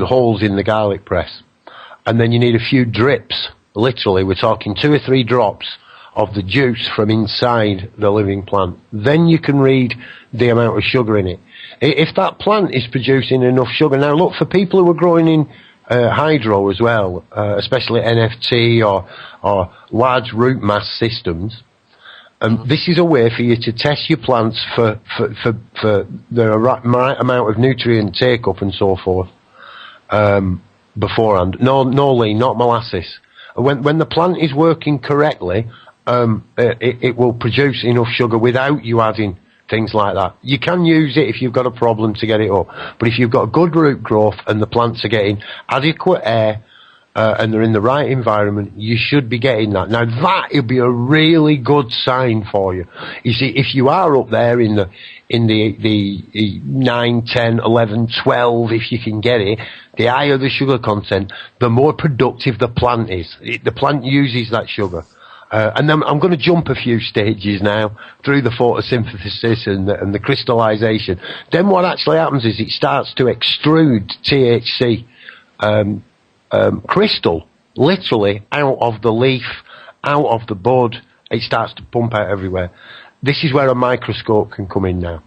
holes in the garlic press. And then you need a few drips, literally, we're talking 2 or 3 drops of the juice from inside the living plant. Then you can read the amount of sugar in it. If that plant is producing enough sugar, now look, for people who are growing in hydro as well, especially NFT or large root mass systems, this is a way for you to test your plants for the right amount of nutrient take-up and so forth beforehand. No lean, not molasses. When the plant is working correctly, it will produce enough sugar without you adding things like that. You can use it if you've got a problem to get it up, but if you've got good root growth and the plants are getting adequate air and they're in the right environment, you should be getting that. Now that will be a really good sign for you. You see, if you are up there in the 9, 10, 11, 12, if you can get it, the higher the sugar content, the more productive the plant is. The plant uses that sugar. And then I'm going to jump a few stages now through the photosynthesis and the crystallization. Then what actually happens is it starts to extrude THC crystal, literally, out of the leaf, out of the bud. It starts to pump out everywhere. This is where a microscope can come in now.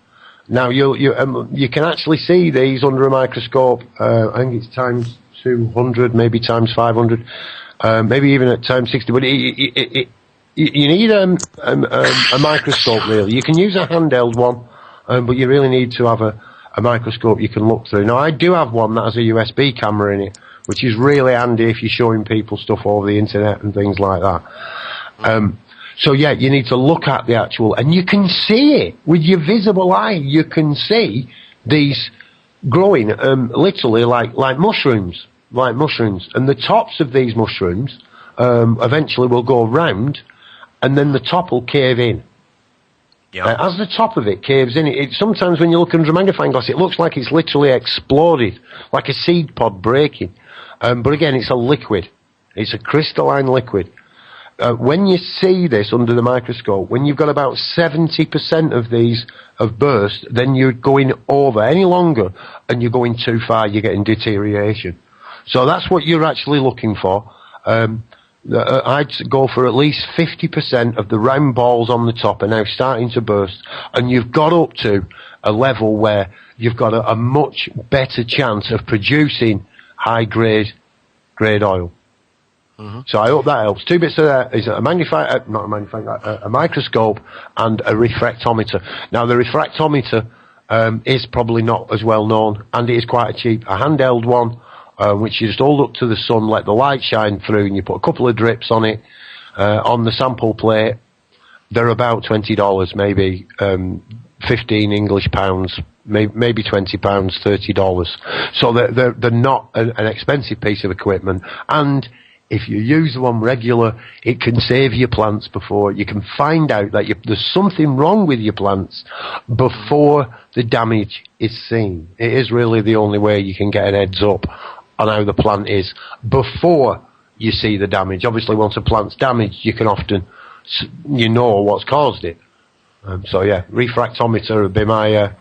Now you can actually see these under a microscope. I think it's times 200, maybe times 500. Maybe even at times 60, but you need a microscope really. You can use a handheld one, but you really need to have a microscope you can look through. Now I do have one that has a USB camera in it, which is really handy if you're showing people stuff over the internet and things like that. So yeah, you need to look at the actual, and you can see it with your visible eye. You can see these growing literally like mushrooms, and the tops of these mushrooms eventually will go round, and then the top will cave in. Yep. As the top of it caves in, it sometimes when you look under a magnifying glass, it looks like it's literally exploded, like a seed pod breaking. But again, it's a liquid. It's a crystalline liquid. When you see this under the microscope, when you've got about 70% of these have burst, then you're going over any longer, and you're going too far, you're getting deterioration. So that's what you're actually looking for. I'd go for at least 50% of the round balls on the top are now starting to burst, and you've got up to a level where you've got a much better chance of producing high grade oil. Mm-hmm. So I hope that helps. 2 bits of that is a microscope and a refractometer. Now the refractometer is probably not as well known, and it is quite cheap. A handheld one, which you just hold up to the sun, let the light shine through, and you put a couple of drips on it, on the sample plate. They're about $20, maybe 15 English pounds, maybe £20, $30. So they're not an expensive piece of equipment, and if you use one regular, it can save your plants before you can find out that there's something wrong with your plants before the damage is seen. It is really the only way you can get an heads up on how the plant is before you see the damage. Obviously, once a plant's damaged, you can often, know what's caused it. So yeah, refractometer would be my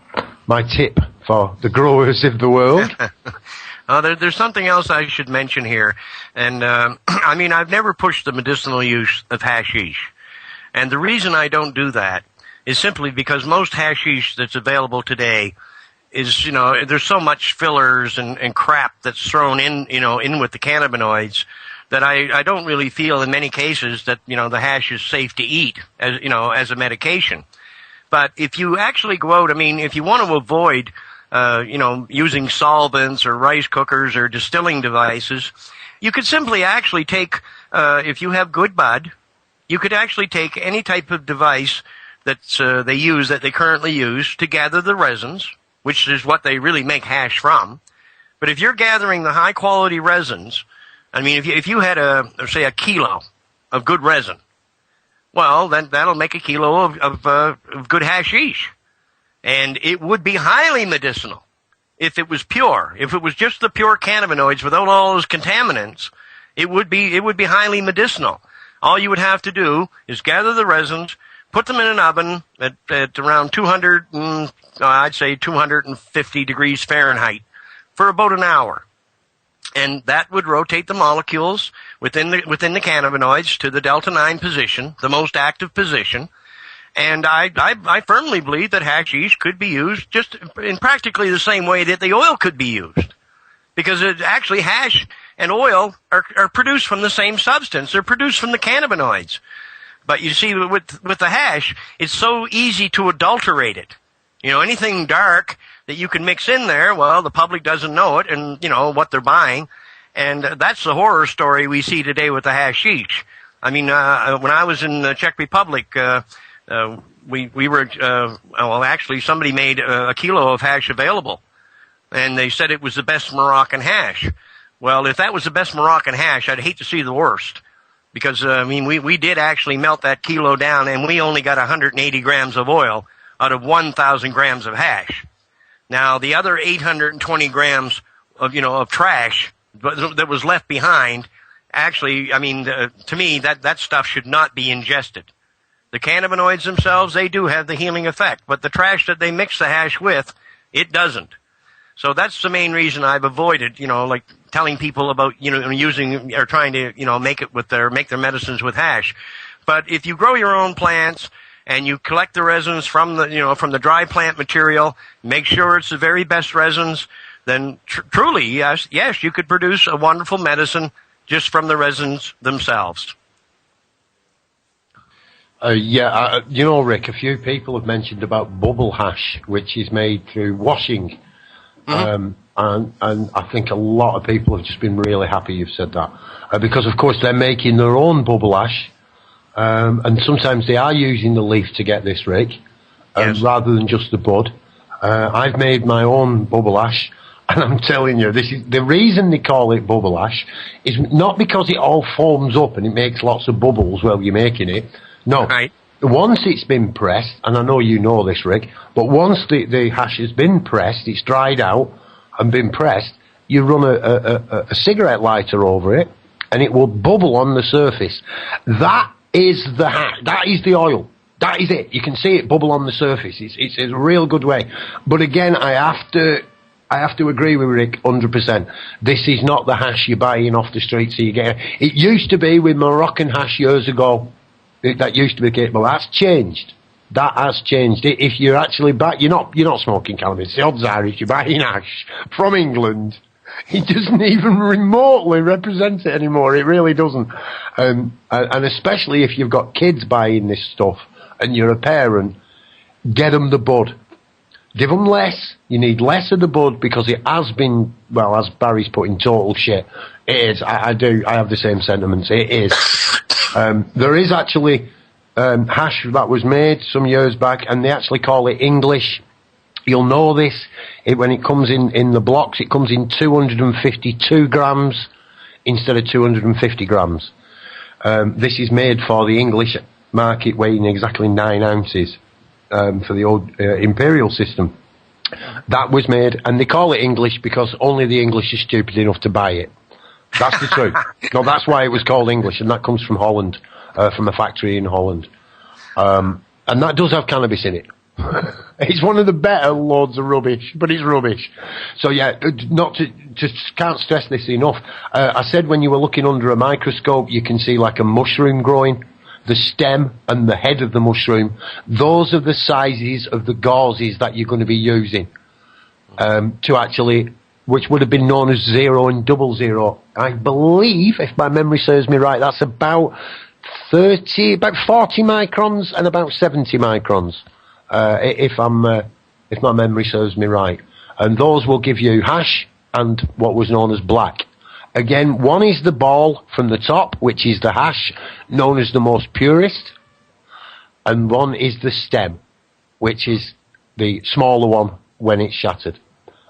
tip for the growers of the world. There's something else I should mention here, and I've never pushed the medicinal use of hashish, and the reason I don't do that is simply because most hashish that's available today is, there's so much fillers and crap that's thrown in with the cannabinoids that I don't really feel in many cases that, the hash is safe to eat as a medication. But if you actually go out, if you want to avoid using solvents or rice cookers or distilling devices, you could simply actually take, if you have good bud, you could actually take any type of device that they currently use to gather the resins, which is what they really make hash from. But if you're gathering the high quality resins, if you had say a kilo of good resin, well, then that'll make a kilo of good hashish. And it would be highly medicinal if it was pure. If it was just the pure cannabinoids without all those contaminants, it would be highly medicinal. All you would have to do is gather the resins, put them in an oven at around 250 degrees Fahrenheit for about an hour. And that would rotate the molecules within the cannabinoids to the delta 9 position, the most active position. And I firmly believe that hashish could be used just in practically the same way that the oil could be used. Because actually hash and oil are produced from the same substance. They're produced from the cannabinoids. But you see, with the hash, it's so easy to adulterate it. Anything dark that you can mix in there, well, the public doesn't know it and, what they're buying. And that's the horror story we see today with the hashish. When I was in the Czech Republic, actually somebody made a kilo of hash available, and they said it was the best Moroccan hash. Well, if that was the best Moroccan hash, I'd hate to see the worst, because we did actually melt that kilo down, and we only got 180 grams of oil out of 1,000 grams of hash. Now the other 820 grams of trash that was left behind, actually, to me that stuff should not be ingested. The cannabinoids themselves, they do have the healing effect, but the trash that they mix the hash with, it doesn't. So that's the main reason I've avoided, like telling people about, using or trying to, make their medicines with hash. But if you grow your own plants and you collect the resins from the dry plant material, make sure it's the very best resins, then truly, yes, you could produce a wonderful medicine just from the resins themselves. Rick, a few people have mentioned about bubble hash, which is made through washing. Mm-hmm. And I think a lot of people have just been really happy you've said that. Because, of course, they're making their own bubble hash. And sometimes they are using the leaf to get this, Rick, yes, rather than just the bud. I've made my own bubble ash, and I'm telling you, this is the reason they call it bubble ash is not because it all foams up and it makes lots of bubbles while you're making it. No. Right. Once it's been pressed, and I know you know this, Rick, but once the hash has been pressed, it's dried out and been pressed, you run a cigarette lighter over it, and it will bubble on the surface. That is the hash. That is the oil. That is it. You can see it bubble on the surface. It's a real good way. But again, I have to agree with Rick 100%. This is not the hash you're buying off the street. So you get it. Used to be with Moroccan hash years ago. That used to be the case, but that's changed. That has changed. If you're actually you're not smoking cannabis. The odds are, if you're buying hash from England, it doesn't even remotely represent it anymore. It really doesn't. And especially if you've got kids buying this stuff and you're a parent, get them the bud. Give them less. You need less of the bud because it has been, well, as Barry's put in, total shit. It is. I have the same sentiments. It is. There is actually hash that was made some years back, and they actually call it English. You'll know this when it comes in the blocks. It comes in 252 grams instead of 250 grams. This is made for the English market, weighing exactly 9 ounces for the old imperial system. That was made, and they call it English because only the English are stupid enough to buy it. That's the truth. No, that's why it was called English, and that comes from Holland, from a factory in Holland. And that does have cannabis in it. It's one of the better loads of rubbish, but it's rubbish. So yeah, can't stress this enough. I said when you were looking under a microscope, you can see like a mushroom growing. The stem and the head of the mushroom, those are the sizes of the gauzes that you're going to be using to actually, which would have been known as 0 and 00. I believe, if my memory serves me right, that's about 40 microns and about 70 microns, if my memory serves me right. And those will give you hash and what was known as black. Again, one is the ball from the top, which is the hash, known as the most purest, and one is the stem, which is the smaller one when it's shattered.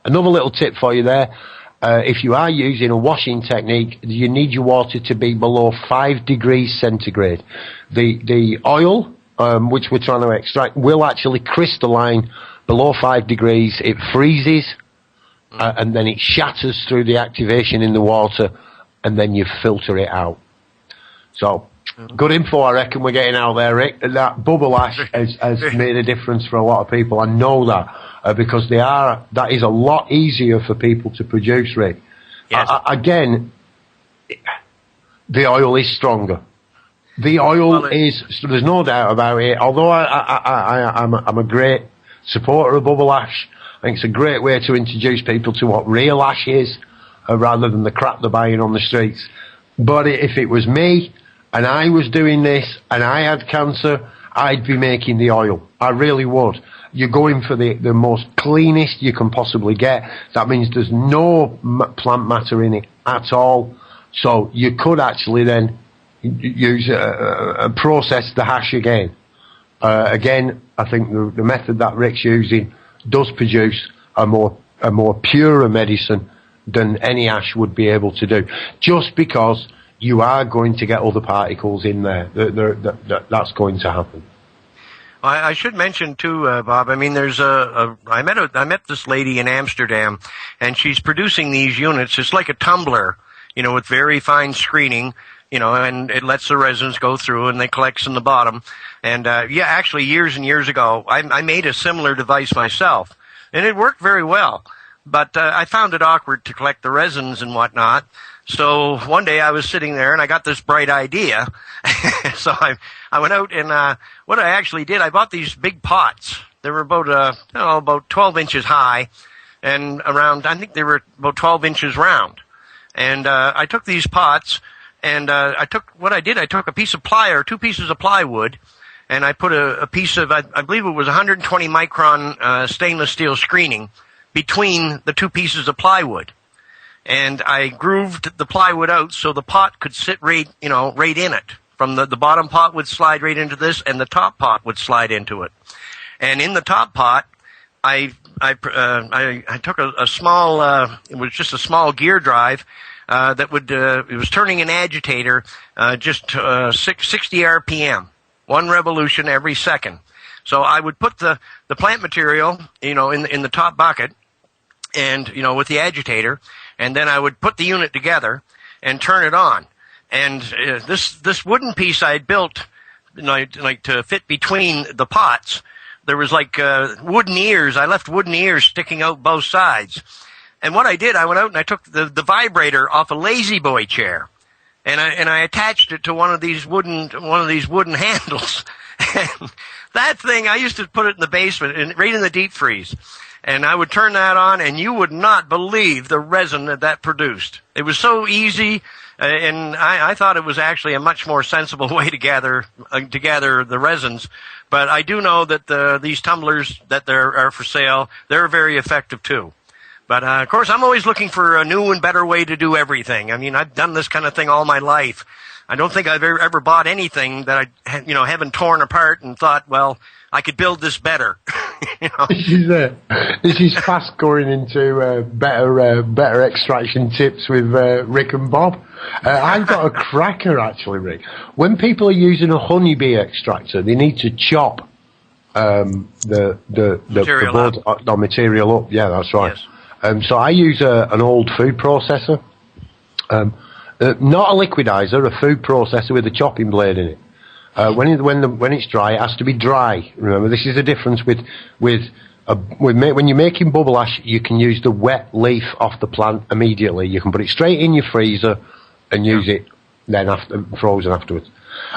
Another little tip for you there, if you are using a washing technique, you need your water to be below 5 degrees centigrade. The oil, which we're trying to extract, will actually crystalline below 5 degrees. It freezes. And then it shatters through the activation in the water, and then you filter it out. So, good info, I reckon we're getting out there, Rick. That bubble ash has made a difference for a lot of people. I know that, because that is a lot easier for people to produce, Rick. Yes. Again, the oil is stronger. The oil is, there's no doubt about it. Although I'm a great supporter of bubble ash, I think it's a great way to introduce people to what real ash is, rather than the crap they're buying on the streets. But if it was me, and I was doing this, and I had cancer, I'd be making the oil. I really would. You're going for the most cleanest you can possibly get. That means there's no plant matter in it at all. So you could actually then use process the hash again. Again, I think the method that Rick's using does produce a more purer medicine than any ash would be able to do, just because you are going to get other particles in there. That's going to happen. I should mention too, Bob. I mean, there's I met this lady in Amsterdam, and she's producing these units. It's like a tumbler, with very fine screening. And it lets the resins go through, and they collect in the bottom. And actually, years and years ago, I made a similar device myself, and it worked very well. But I found it awkward to collect the resins and whatnot. So one day I was sitting there, and I got this bright idea. So I went out, and what I actually did, I bought these big pots. They were about 12 inches high, and I think they were about 12 inches round. And I took these pots. And I took a piece of two pieces of plywood, and I put a piece of, I believe it was 120 micron stainless steel screening between the two pieces of plywood. And I grooved the plywood out so the pot could sit right in it. From the bottom pot would slide right into this, and the top pot would slide into it. And in the top pot, I took a small, it was just a small gear drive, that would, it was turning an agitator, just, 60 RPM, one revolution every second. So I would put the plant material, in the top bucket and, with the agitator, and then I would put the unit together and turn it on. And, this wooden piece I had built, like to fit between the pots, there was like wooden ears. I left wooden ears sticking out both sides. And what I did, I went out and I took the vibrator off a lazy boy chair, and I attached it to one of these wooden handles. And that thing, I used to put it in the basement, right in the deep freeze. And I would turn that on, and you would not believe the resin that produced. It was so easy. And I thought it was actually a much more sensible way to gather the resins. But I do know that these tumblers that are for sale, they're very effective too. But of course, I'm always looking for a new and better way to do everything. I mean, I've done this kind of thing all my life. I don't think I've ever bought anything that I haven't torn apart and thought, well, I could build this better. This is fast going into better extraction tips with Rick and Bob. I've got a cracker actually, Rick. When people are using a honeybee extractor, they need to chop the material up. Yeah, that's right. Yes. So I use an old food processor, not a liquidizer, a food processor with a chopping blade in it. When it's dry, it has to be dry. Remember, this is the difference with when you're making bubble ash, you can use the wet leaf off the plant immediately. You can put it straight in your freezer and use it then frozen afterwards.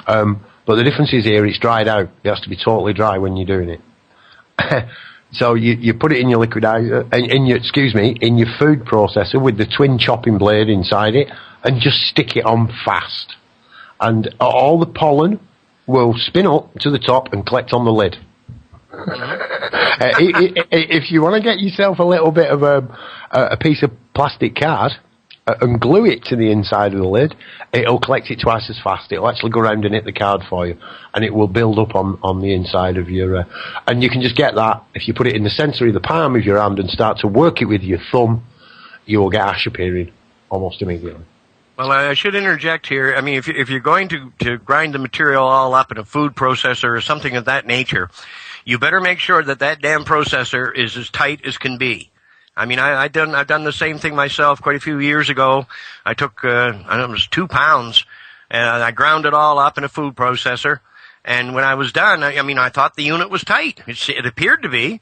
But the difference is here, it's dried out. It has to be totally dry when you're doing it. So you put it in your liquidizer, in your food processor with the twin chopping blade inside it, and just stick it on fast. And all the pollen will spin up to the top and collect on the lid. If you want to get yourself a little bit of a piece of plastic card and glue it to the inside of the lid, it'll collect it twice as fast. It'll actually go around and hit the card for you, and it will build up on the inside of your... and you can just get that, if you put it in the centre of the palm of your hand and start to work it with your thumb, you will get ash appearing almost immediately. Well, I should interject here. I mean, if you're going to grind the material all up in a food processor or something of that nature, you better make sure that damn processor is as tight as can be. I mean, I've done the same thing myself quite a few years ago. I took, I don't know, it was 2 pounds, and I ground it all up in a food processor. And when I was done, I thought the unit was tight. It appeared to be.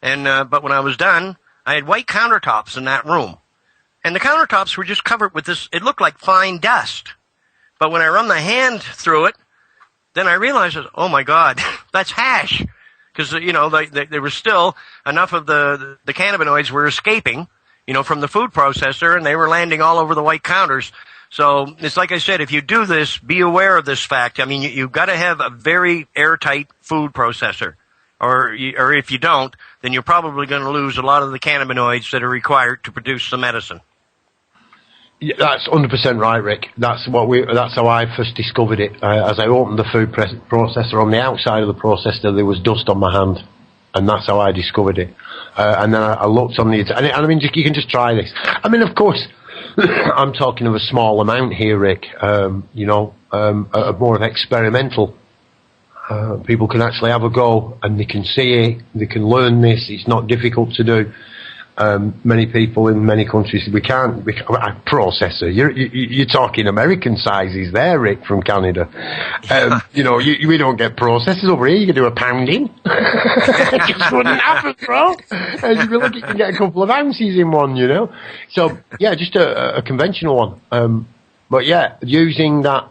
And, but when I was done, I had white countertops in that room. And the countertops were just covered with this, it looked like fine dust. But when I run the hand through it, then I realized, oh my God, that's hash. Because, there was still enough of the cannabinoids were escaping, from the food processor, and they were landing all over the white counters. So it's like I said, if you do this, be aware of this fact. I mean, you've got to have a very airtight food processor. Or if you don't, then you're probably going to lose a lot of the cannabinoids that are required to produce the medicine. Yeah, that's 100% right, Rick. That's how I first discovered it. As I opened the food processor, on the outside of the processor, there was dust on my hand, and that's how I discovered it. And then I looked on the, and I mean, you can just try this. I mean, of course, I'm talking of a small amount here, Rick. More of experimental. People can actually have a go, and they can see it. They can learn this. It's not difficult to do. Many people in many countries, we can't processor. You're talking American sizes there, Rick, from Canada. We don't get processors over here. You can do a pounding. It just wouldn't happen, bro. And you'd be lucky to get a couple of ounces in one, So, yeah, just a conventional one. But yeah, using that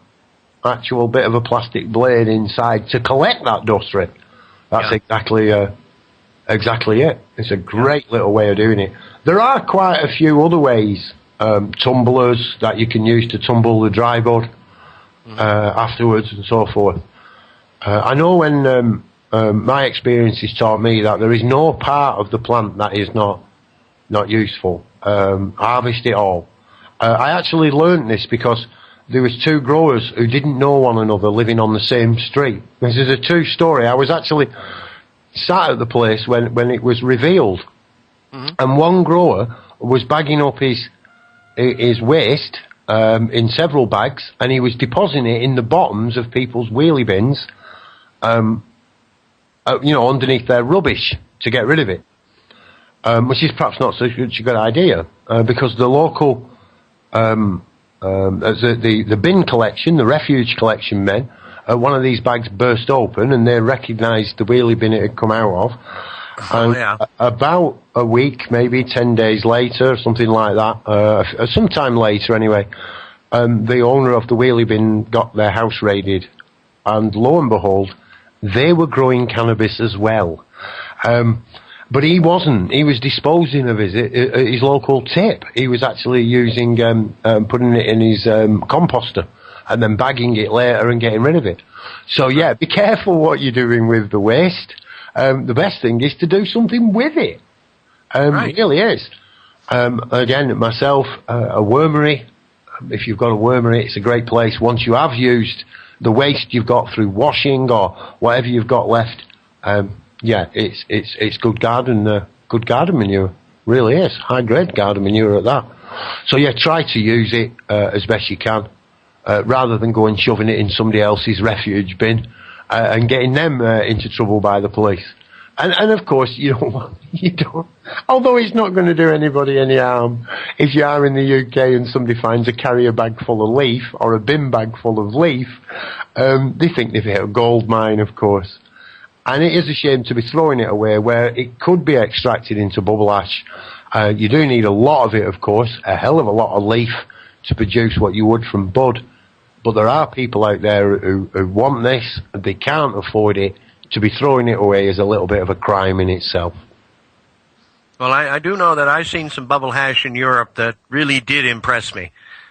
actual bit of a plastic blade inside to collect that dust, Rick. That's exactly it. It's a great little way of doing it. There are quite a few other ways, tumblers that you can use to tumble the dry bud afterwards and so forth. I know when my experiences taught me that there is no part of the plant that is not useful. Harvest it all. I actually learnt this because there was 2 growers who didn't know one another living on the same street. This is a true story. I was actually sat at the place when it was revealed. Mm-hmm. And one grower was bagging up his waste in several bags, and he was depositing it in the bottoms of people's wheelie bins, underneath their rubbish to get rid of it. Which is perhaps not such a good idea, because the local, the bin collection, the refuge collection men, one of these bags burst open and they recognised the wheelie bin it had come out of. About a week, maybe 10 days later, something like that, sometime later anyway, the owner of the wheelie bin got their house raided, and lo and behold, they were growing cannabis as well. But he wasn't. He was disposing of his local tip. He was actually using, putting it in his composter and then bagging it later and getting rid of it. So yeah, be careful what you're doing with the waste. The best thing is to do something with it. Right. It really is. Again, myself, a wormery. If you've got a wormery, it's a great place. Once you have used the waste you've got through washing or whatever you've got left, yeah, it's good garden manure. Really is. High grade garden manure at that. So yeah, try to use it as best you can, rather than going shoving it in somebody else's refuge bin and getting them into trouble by the police. And of course, you don't, although it's not going to do anybody any harm, if you are in the UK and somebody finds a carrier bag full of leaf or a bin bag full of leaf, they think they've hit a gold mine, of course. And it is a shame to be throwing it away where it could be extracted into bubble ash. You do need a lot of it, of course, a hell of a lot of leaf to produce what you would from bud. But there are people out there who want this, and they can't afford it. To be throwing it away is a little bit of a crime in itself. Well, I do know that I've seen some bubble hash in Europe that really did impress me.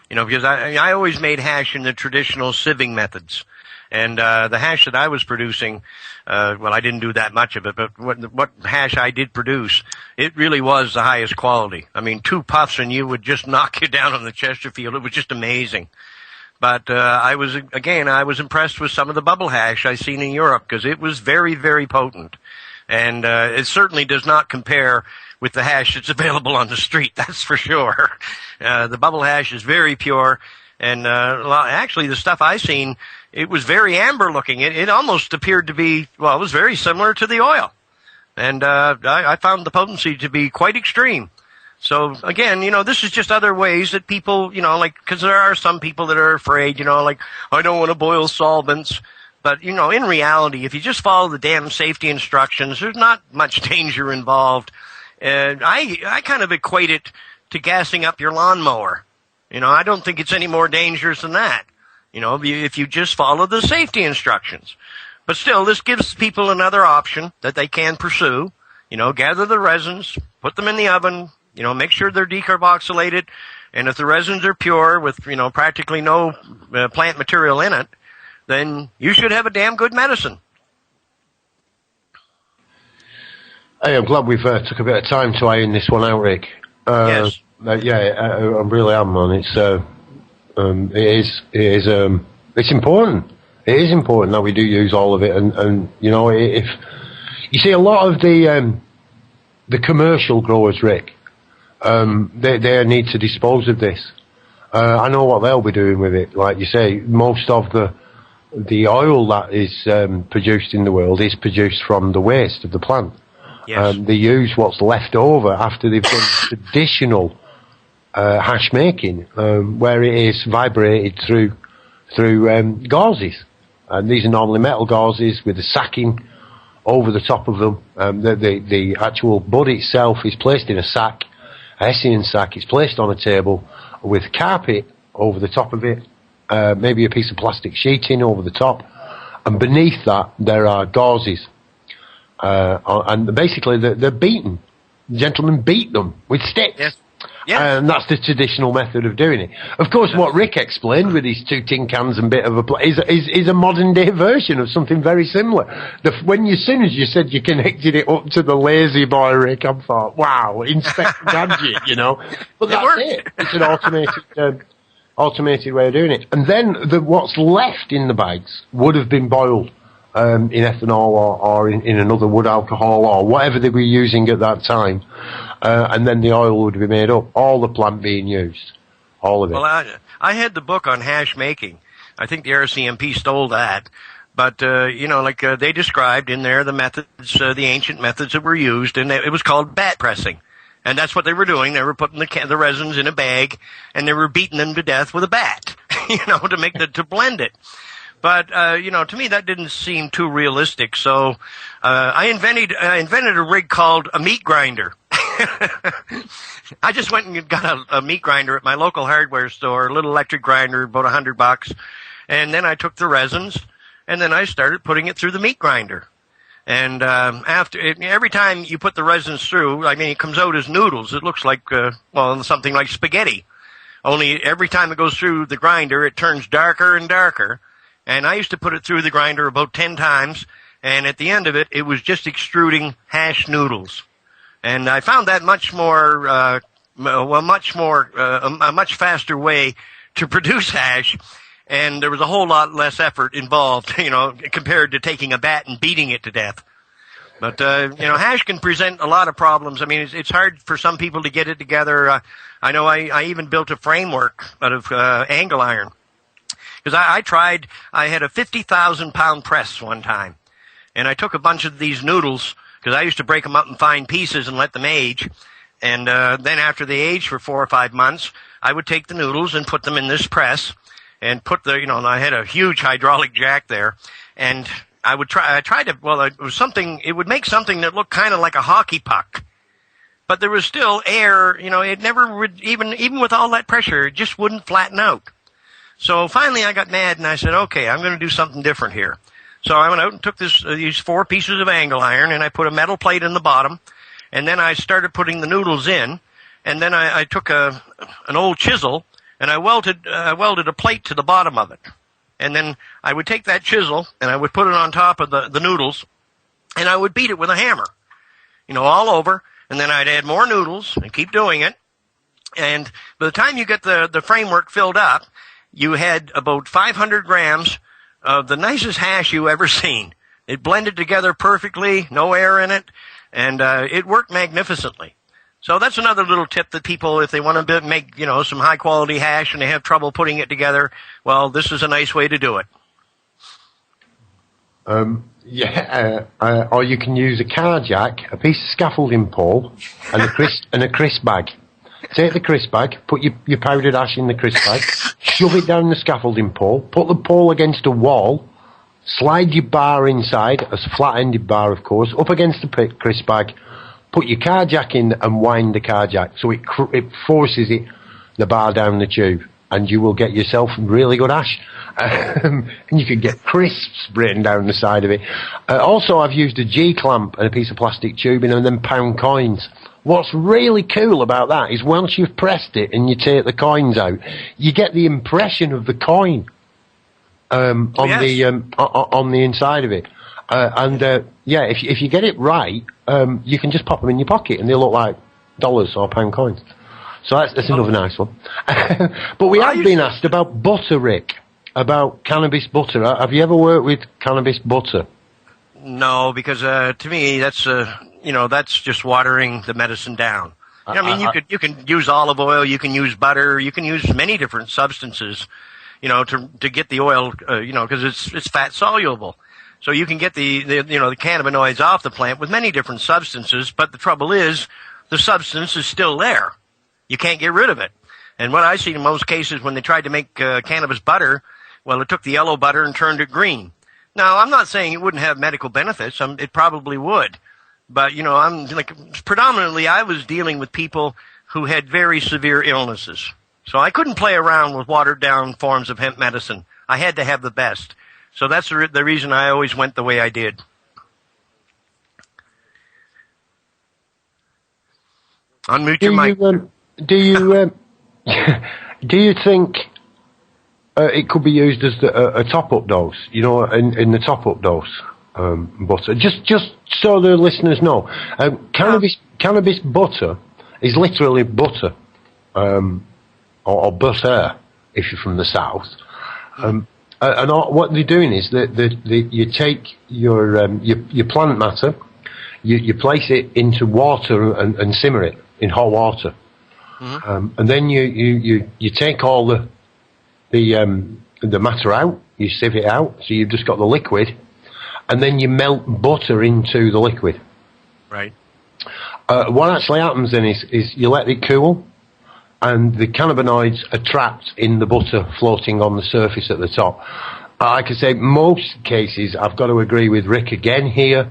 Because I always made hash in the traditional sieving methods. And the hash that I was producing, well, I didn't do that much of it, but what hash I did produce, it really was the highest quality. I mean, 2 puffs and you would just knock you down on the Chesterfield. It was just amazing. But I was impressed with some of the bubble hash I seen in Europe because it was very, very potent. And it certainly does not compare with the hash that's available on the street, that's for sure. The bubble hash is very pure. And actually, the stuff I seen, it was very amber looking. It almost appeared to be, well, it was very similar to the oil. And I found the potency to be quite extreme. So, again, this is just other ways that people, because there are some people that are afraid, I don't want to boil solvents. But, in reality, if you just follow the damn safety instructions, there's not much danger involved. And I kind of equate it to gassing up your lawnmower. I don't think it's any more dangerous than that. If you just follow the safety instructions. But still, this gives people another option that they can pursue. Gather the resins, put them in the oven, make sure they're decarboxylated. And if the resins are pure with, practically no plant material in it, then you should have a damn good medicine. Hey, I'm glad we've took a bit of time to iron this one out, Rick. Yes. I really am, man. It's important. It is important that we do use all of it, and if you see a lot of the commercial growers, Rick, they need to dispose of this. I know what they'll be doing with it. Like you say, most of the oil that is produced in the world is produced from the waste of the plant. Yes. They use what's left over after they've done traditional hash making, where it is vibrated through gauzes. And these are normally metal gauzes with a sacking over the top of them. The actual bud itself is placed in a sack, a Hessian sack. It's placed on a table with carpet over the top of it, maybe a piece of plastic sheeting over the top, and beneath that there are gauzes. And basically they're beaten. The gentlemen beat them with sticks. Yes. Yes. And that's the traditional method of doing it. Of course, what Rick explained with his 2 tin cans and bit of a is a modern day version of something very similar. As soon as you said you connected it up to the lazy boy, Rick, I thought, wow, Inspector Gadget, But that's it. It's an automated way of doing it. And then what's left in the bags would have been boiled in ethanol or in another wood alcohol or whatever they were using at that time, and then the oil would be made up. All the plant being used, all of it. Well, I had the book on hash making. I think the RCMP stole that. But, they described in there the methods, the ancient methods that were used, and it was called bat pressing. And that's what they were doing. They were putting the resins in a bag, and they were beating them to death with a bat, to blend it. But, to me that didn't seem too realistic. So, I invented a rig called a meat grinder. I just went and got a meat grinder at my local hardware store, a little electric grinder, about $100. And then I took the resins, and then I started putting it through the meat grinder. And every time you put the resins through, it comes out as noodles. It looks like, something like spaghetti. Only every time it goes through the grinder, it turns darker and darker. And I used to put it through the grinder about 10 times, and at the end of it, it was just extruding hash noodles. And I found that a much faster way to produce hash. And there was a whole lot less effort involved, compared to taking a bat and beating it to death. But, hash can present a lot of problems. It's hard for some people to get it together. I know I even built a framework out of angle iron. Because I had a 50,000 pound press one time. And I took a bunch of these noodles, because I used to break them up in fine pieces and let them age. And then after they aged for 4 or 5 months, I would take the noodles and put them in this press. And put I had a huge hydraulic jack there, and it would make something that looked kind of like a hockey puck. But there was still air, it never would, even with all that pressure, it just wouldn't flatten out. So finally I got mad and I said, okay, I'm going to do something different here. So I went out and took these 4 pieces of angle iron, and I put a metal plate in the bottom, and then I started putting the noodles in, and then I took an old chisel, and I welded a plate to the bottom of it. And then I would take that chisel, and I would put it on top of the noodles, and I would beat it with a hammer, all over. And then I'd add more noodles and keep doing it. And by the time you get the framework filled up, you had about 500 grams of the nicest hash you ever seen. It blended together perfectly, no air in it, and it worked magnificently. So that's another little tip that people, if they want to make, some high quality hash and they have trouble putting it together, well, this is a nice way to do it. Or you can use a car jack, a piece of scaffolding pole, and a crisp bag. Take the crisp bag, put your powdered ash in the crisp bag, shove it down the scaffolding pole, put the pole against a wall, slide your bar inside, a flat-ended bar, of course, up against the crisp bag. Put your car jack in and wind the car jack so it forces the bar down the tube, and you will get yourself really good ash. And you can get crisps written down the side of it. Also, I've used a G-clamp and a piece of plastic tubing and then pound coins. What's really cool about that is once you've pressed it and you take the coins out, you get the impression of the coin on the inside of it. If you get it right, you can just pop them in your pocket and they look like dollars or pound coins. So that's another nice one. But we have been asked about butter, Rick, about cannabis butter. Have you ever worked with cannabis butter? No, because to me that's just watering the medicine down. You can use olive oil, you can use butter, you can use many different substances, to get the oil, because it's fat soluble. So you can get the cannabinoids off the plant with many different substances, but the trouble is the substance is still there. You can't get rid of it. And what I see in most cases when they tried to make cannabis butter, well, it took the yellow butter and turned it green. Now, I'm not saying it wouldn't have medical benefits. It probably would. But, predominantly I was dealing with people who had very severe illnesses. So I couldn't play around with watered down forms of hemp medicine. I had to have the best. So that's the reason I always went the way I did. Unmute your mic. Do you think it could be used as a top-up dose? In the top-up dose butter. Just so the listeners know, cannabis butter is literally butter, or butter if you're from the south. And what they're doing is that you take your plant matter, you place it into water and simmer it in hot water, and then you take all the matter out, you sieve it out, so you've just got the liquid, and then you melt butter into the liquid. Right. What actually happens then is you let it cool, and the cannabinoids are trapped in the butter floating on the surface at the top. I can say most cases, I've got to agree with Rick again here.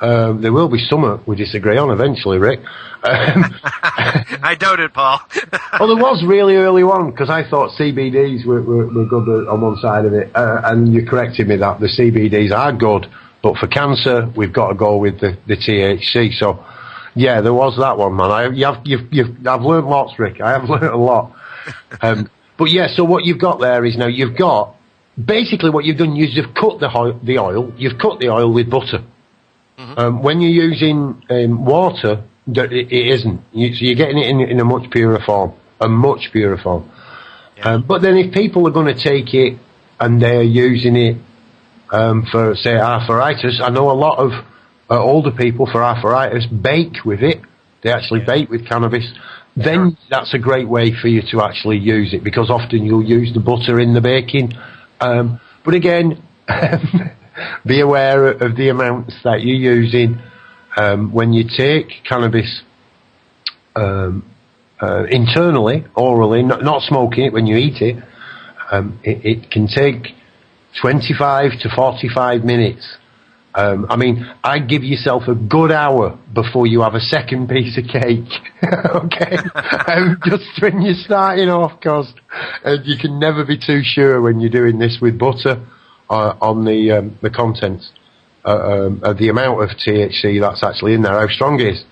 There will be some we disagree on eventually, Rick. I doubt it, Paul. Well, there was really early on, because I thought CBDs were good on one side of it, and you corrected me that the CBDs are good, but for cancer, we've got to go with the THC. So, yeah, there was that one, man. I've learned lots, Rick. I have learned a lot. But yeah, so what you've got there is now you've got, basically what you've done is you've cut the oil, you've cut the oil with butter. When you're using water, it isn't. So you're getting it in a much purer form. Yeah. But then if people are going to take it and they're using it for, say, arthritis, I know a lot of older people for arthritis bake with it. They actually bake with cannabis. Then that's a great way for you to actually use it, because often you'll use the butter in the baking. But again, be aware of the amounts that you're using. When you take cannabis internally, orally, not smoking it when you eat it, it can take 25 to 45 minutes. I mean, I'd give yourself a good hour before you have a second piece of cake. Okay? Just when you're starting off, because you can never be too sure when you're doing this with butter on the contents of the amount of THC that's actually in there, how strong it is.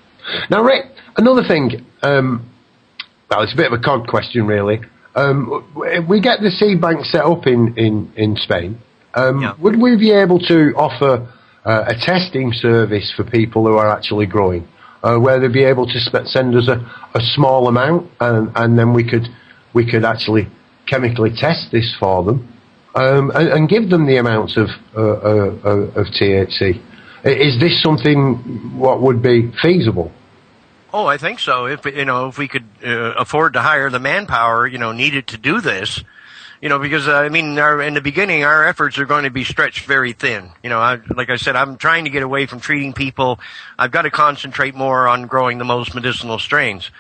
Now, Rick, another thing, well, it's a bit of a cod question, really. We get the seed bank set up in Spain. Would we be able to offer a testing service for people who are actually growing, where they'd be able to send us a small amount, and then we could actually chemically test this for them, and give them the amounts of THC? Is this something what would be feasible? Oh, I think so. If we could afford to hire the manpower, needed to do this, because in the beginning, our efforts are going to be stretched very thin. Like I said, I'm trying to get away from treating people. I've got to concentrate more on growing the most medicinal strains.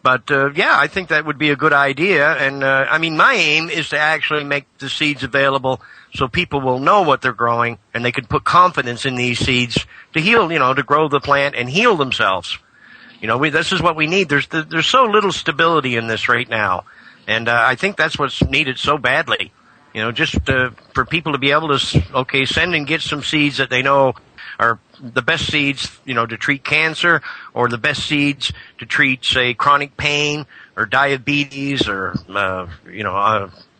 But I think that would be a good idea. And my aim is to actually make the seeds available so people will know what they're growing, and they can put confidence in these seeds to heal, to grow the plant and heal themselves. This is what we need. There's so little stability in this right now. And I think that's what's needed so badly. Just for people to be able to, send and get some seeds that they know are the best seeds, to treat cancer, or the best seeds to treat, say, chronic pain or diabetes or,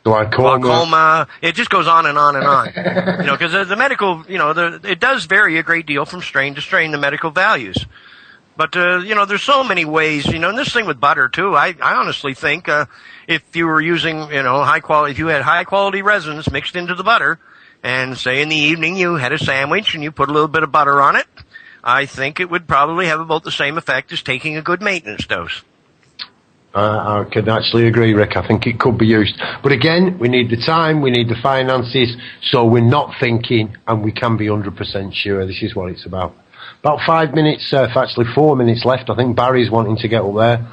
glaucoma. It just goes on and on and on. Because the medical, it does vary a great deal from strain to strain, the medical values. But, there's so many ways, and this thing with butter, too, I honestly think, if you were using, if you had high quality resins mixed into the butter, and say in the evening you had a sandwich and you put a little bit of butter on it, I think it would probably have about the same effect as taking a good maintenance dose. I could actually agree, Rick. I think it could be used. But again, we need the time, we need the finances, so we're not thinking, and we can be 100% sure this is what it's about. About 5 minutes, actually 4 minutes left. I think Barry's wanting to get up there.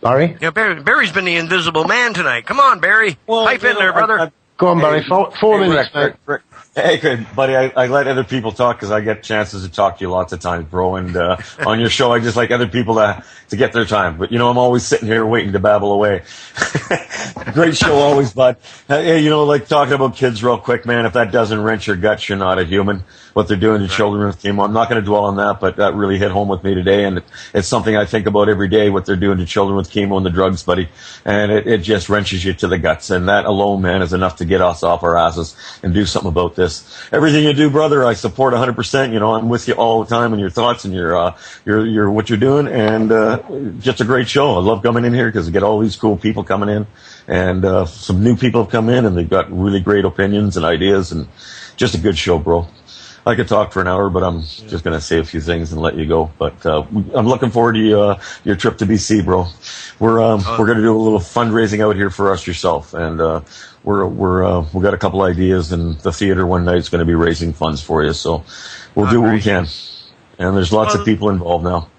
Barry? Yeah, Barry's been the invisible man tonight. Come on, Barry. Pipe in there, brother. Go on, Barry. 4 minutes, Rick. Hey, good, buddy. I let other people talk because I get chances to talk to you lots of times, bro. And on your show, I just like other people to get their time. But, I'm always sitting here waiting to babble away. Great show always, bud. Hey, like talking about kids real quick, man, if that doesn't wrench your guts, you're not a human. What they're doing to children with chemo. I'm not going to dwell on that, but that really hit home with me today. And it's something I think about every day, what they're doing to children with chemo and the drugs, buddy. And it just wrenches you to the guts. And that alone, man, is enough to get us off our asses and do something about this. Everything you do, brother, I support 100%. You know, I'm with you all the time in your thoughts and your what you're doing, and just a great show. I love coming in here because we get all these cool people coming in, and some new people have come in, and they've got really great opinions and ideas, and just a good show, bro. I could talk for an hour, but I'm just going to say a few things and let you go. But I'm looking forward to your trip to BC, bro. We're going to do a little fundraising out here for us yourself, and we've got a couple ideas, and the theater one night is going to be raising funds for you. So we'll do what we can. And there's lots of people involved now.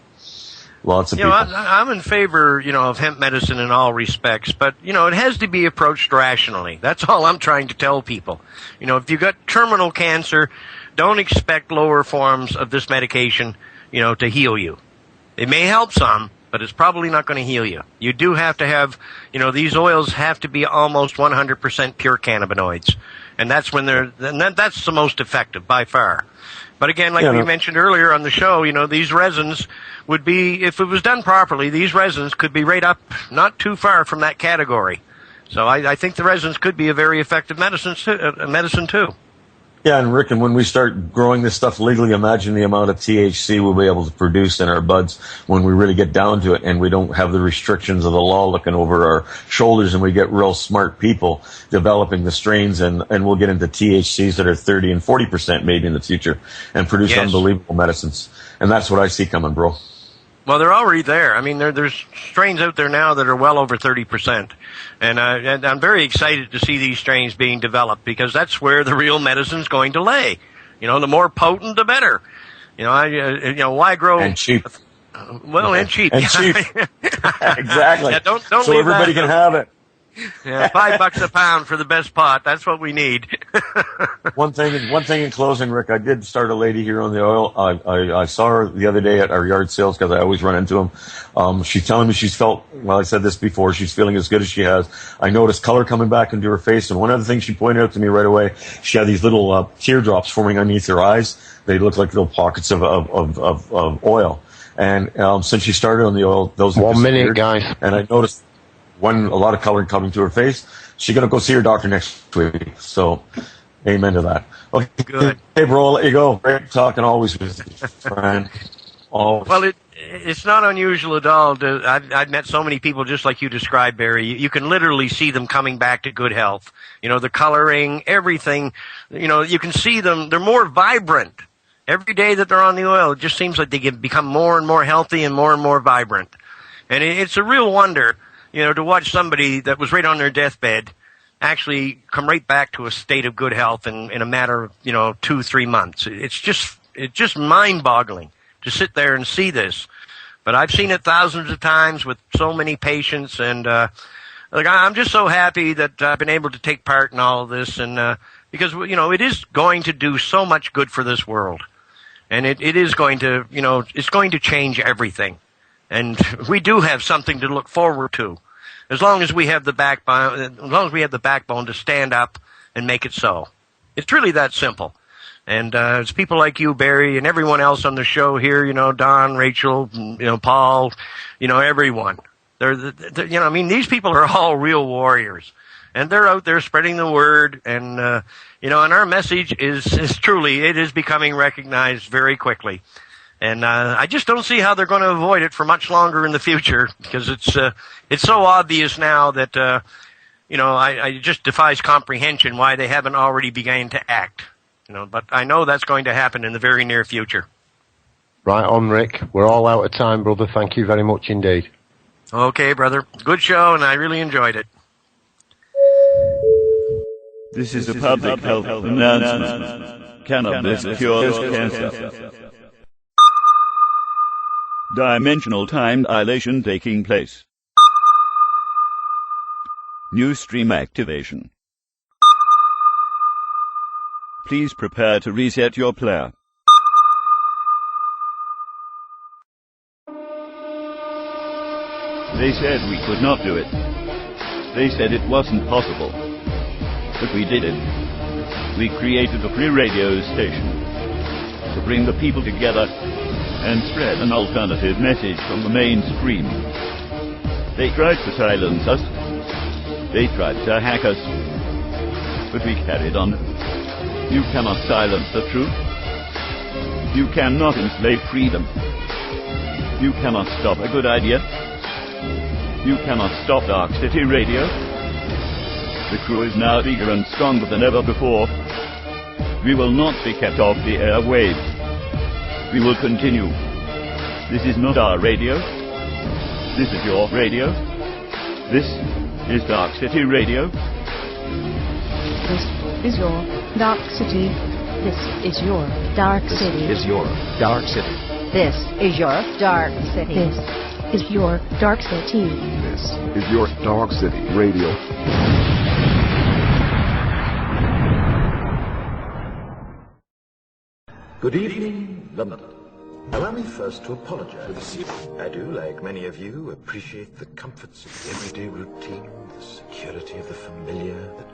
Lots of people. I'm in favor, of hemp medicine in all respects, but, it has to be approached rationally. That's all I'm trying to tell people. If you've got terminal cancer, don't expect lower forms of this medication, to heal you. It may help some, but it's probably not going to heal you. You do have to have, these oils have to be almost 100% pure cannabinoids. And that's when that's the most effective by far. But again, like we mentioned earlier on the show, these resins would be, if it was done properly, these resins could be right up not too far from that category. So I think the resins could be a very effective medicine too. Yeah, and Rick, and when we start growing this stuff legally, imagine the amount of THC we'll be able to produce in our buds when we really get down to it, and we don't have the restrictions of the law looking over our shoulders, and we get real smart people developing the strains, and we'll get into THCs that are 30 and 40% maybe in the future, and produce unbelievable medicines. And that's what I see coming, bro. Well, they're already there. I mean, there's strains out there now that are well over 30%. And I'm very excited to see these strains being developed because that's where the real medicine's going to lay. The more potent, the better. Why grow... And cheap. And cheap. And cheap. Exactly. Yeah, don't so everybody can have it. Yeah, $5 a pound for the best pot. That's what we need. One thing in closing, Rick, I did start a lady here on the oil. I saw her the other day at our yard sales because I always run into them. She's telling me she's felt, well, I said this before, she's feeling as good as she has. I noticed color coming back into her face, and one other thing she pointed out to me right away, she had these little teardrops forming underneath her eyes. They look like little pockets of oil. And since she started on the oil, those have 1 minute, guys. And I noticed a lot of color coming to her face. She's going to go see her doctor next week. So, amen to that. Okay, good. Hey, bro, I'll let you go. Great talking always with you, friend. Always. Well, it's not unusual at all. I've met so many people just like you described, Barry. You can literally see them coming back to good health. The coloring, everything. You can see them. They're more vibrant. Every day that they're on the oil, it just seems like they become more and more healthy and more vibrant. And it's a real wonder, to watch somebody that was right on their deathbed actually come right back to a state of good health in a matter of, 2-3 months. It's just mind-boggling to sit there and see this. But I've seen it thousands of times with so many patients, and I'm just so happy that I've been able to take part in all of this, and because it is going to do so much good for this world, and it is going to it's going to change everything. And we do have something to look forward to, as long as we have the backbone to stand up and make it so. It's really that simple. And it's people like you, Barry, and everyone else on the show here. Don, Rachel, Paul, everyone. These people are all real warriors, and they're out there spreading the word. And and our message is truly, it is becoming recognized very quickly. And I just don't see how they're going to avoid it for much longer in the future, because it's so obvious now that I just defies comprehension why they haven't already begun to act. But I know that's going to happen in the very near future. Right on, Rick. We're all out of time, brother. Thank you very much indeed. Okay, brother. Good show, and I really enjoyed it. This is a public health announcement. Cannabis cures cancer. Dimensional time dilation taking place. New stream activation. Please prepare to reset your player. They said we could not do it. They said it wasn't possible. But we did it. We created a free radio station to bring the people together and spread an alternative message from the mainstream. They tried to silence us. They tried to hack us. But we carried on. You cannot silence the truth. You cannot enslave freedom. You cannot stop a good idea. You cannot stop Dark City Radio. The crew is now eager and stronger than ever before. We will not be kept off the airwaves. We will continue. This is not our radio. This is your radio. This is Dark City Radio. This is your Dark City. This is your Dark City. This is your Dark City. This is your Dark City. This is your Dark City. This is your Dark City Radio. Good evening, London. Allow me first to apologize. I do, like many of you, appreciate the comforts of everyday routine, the security of the familiar, the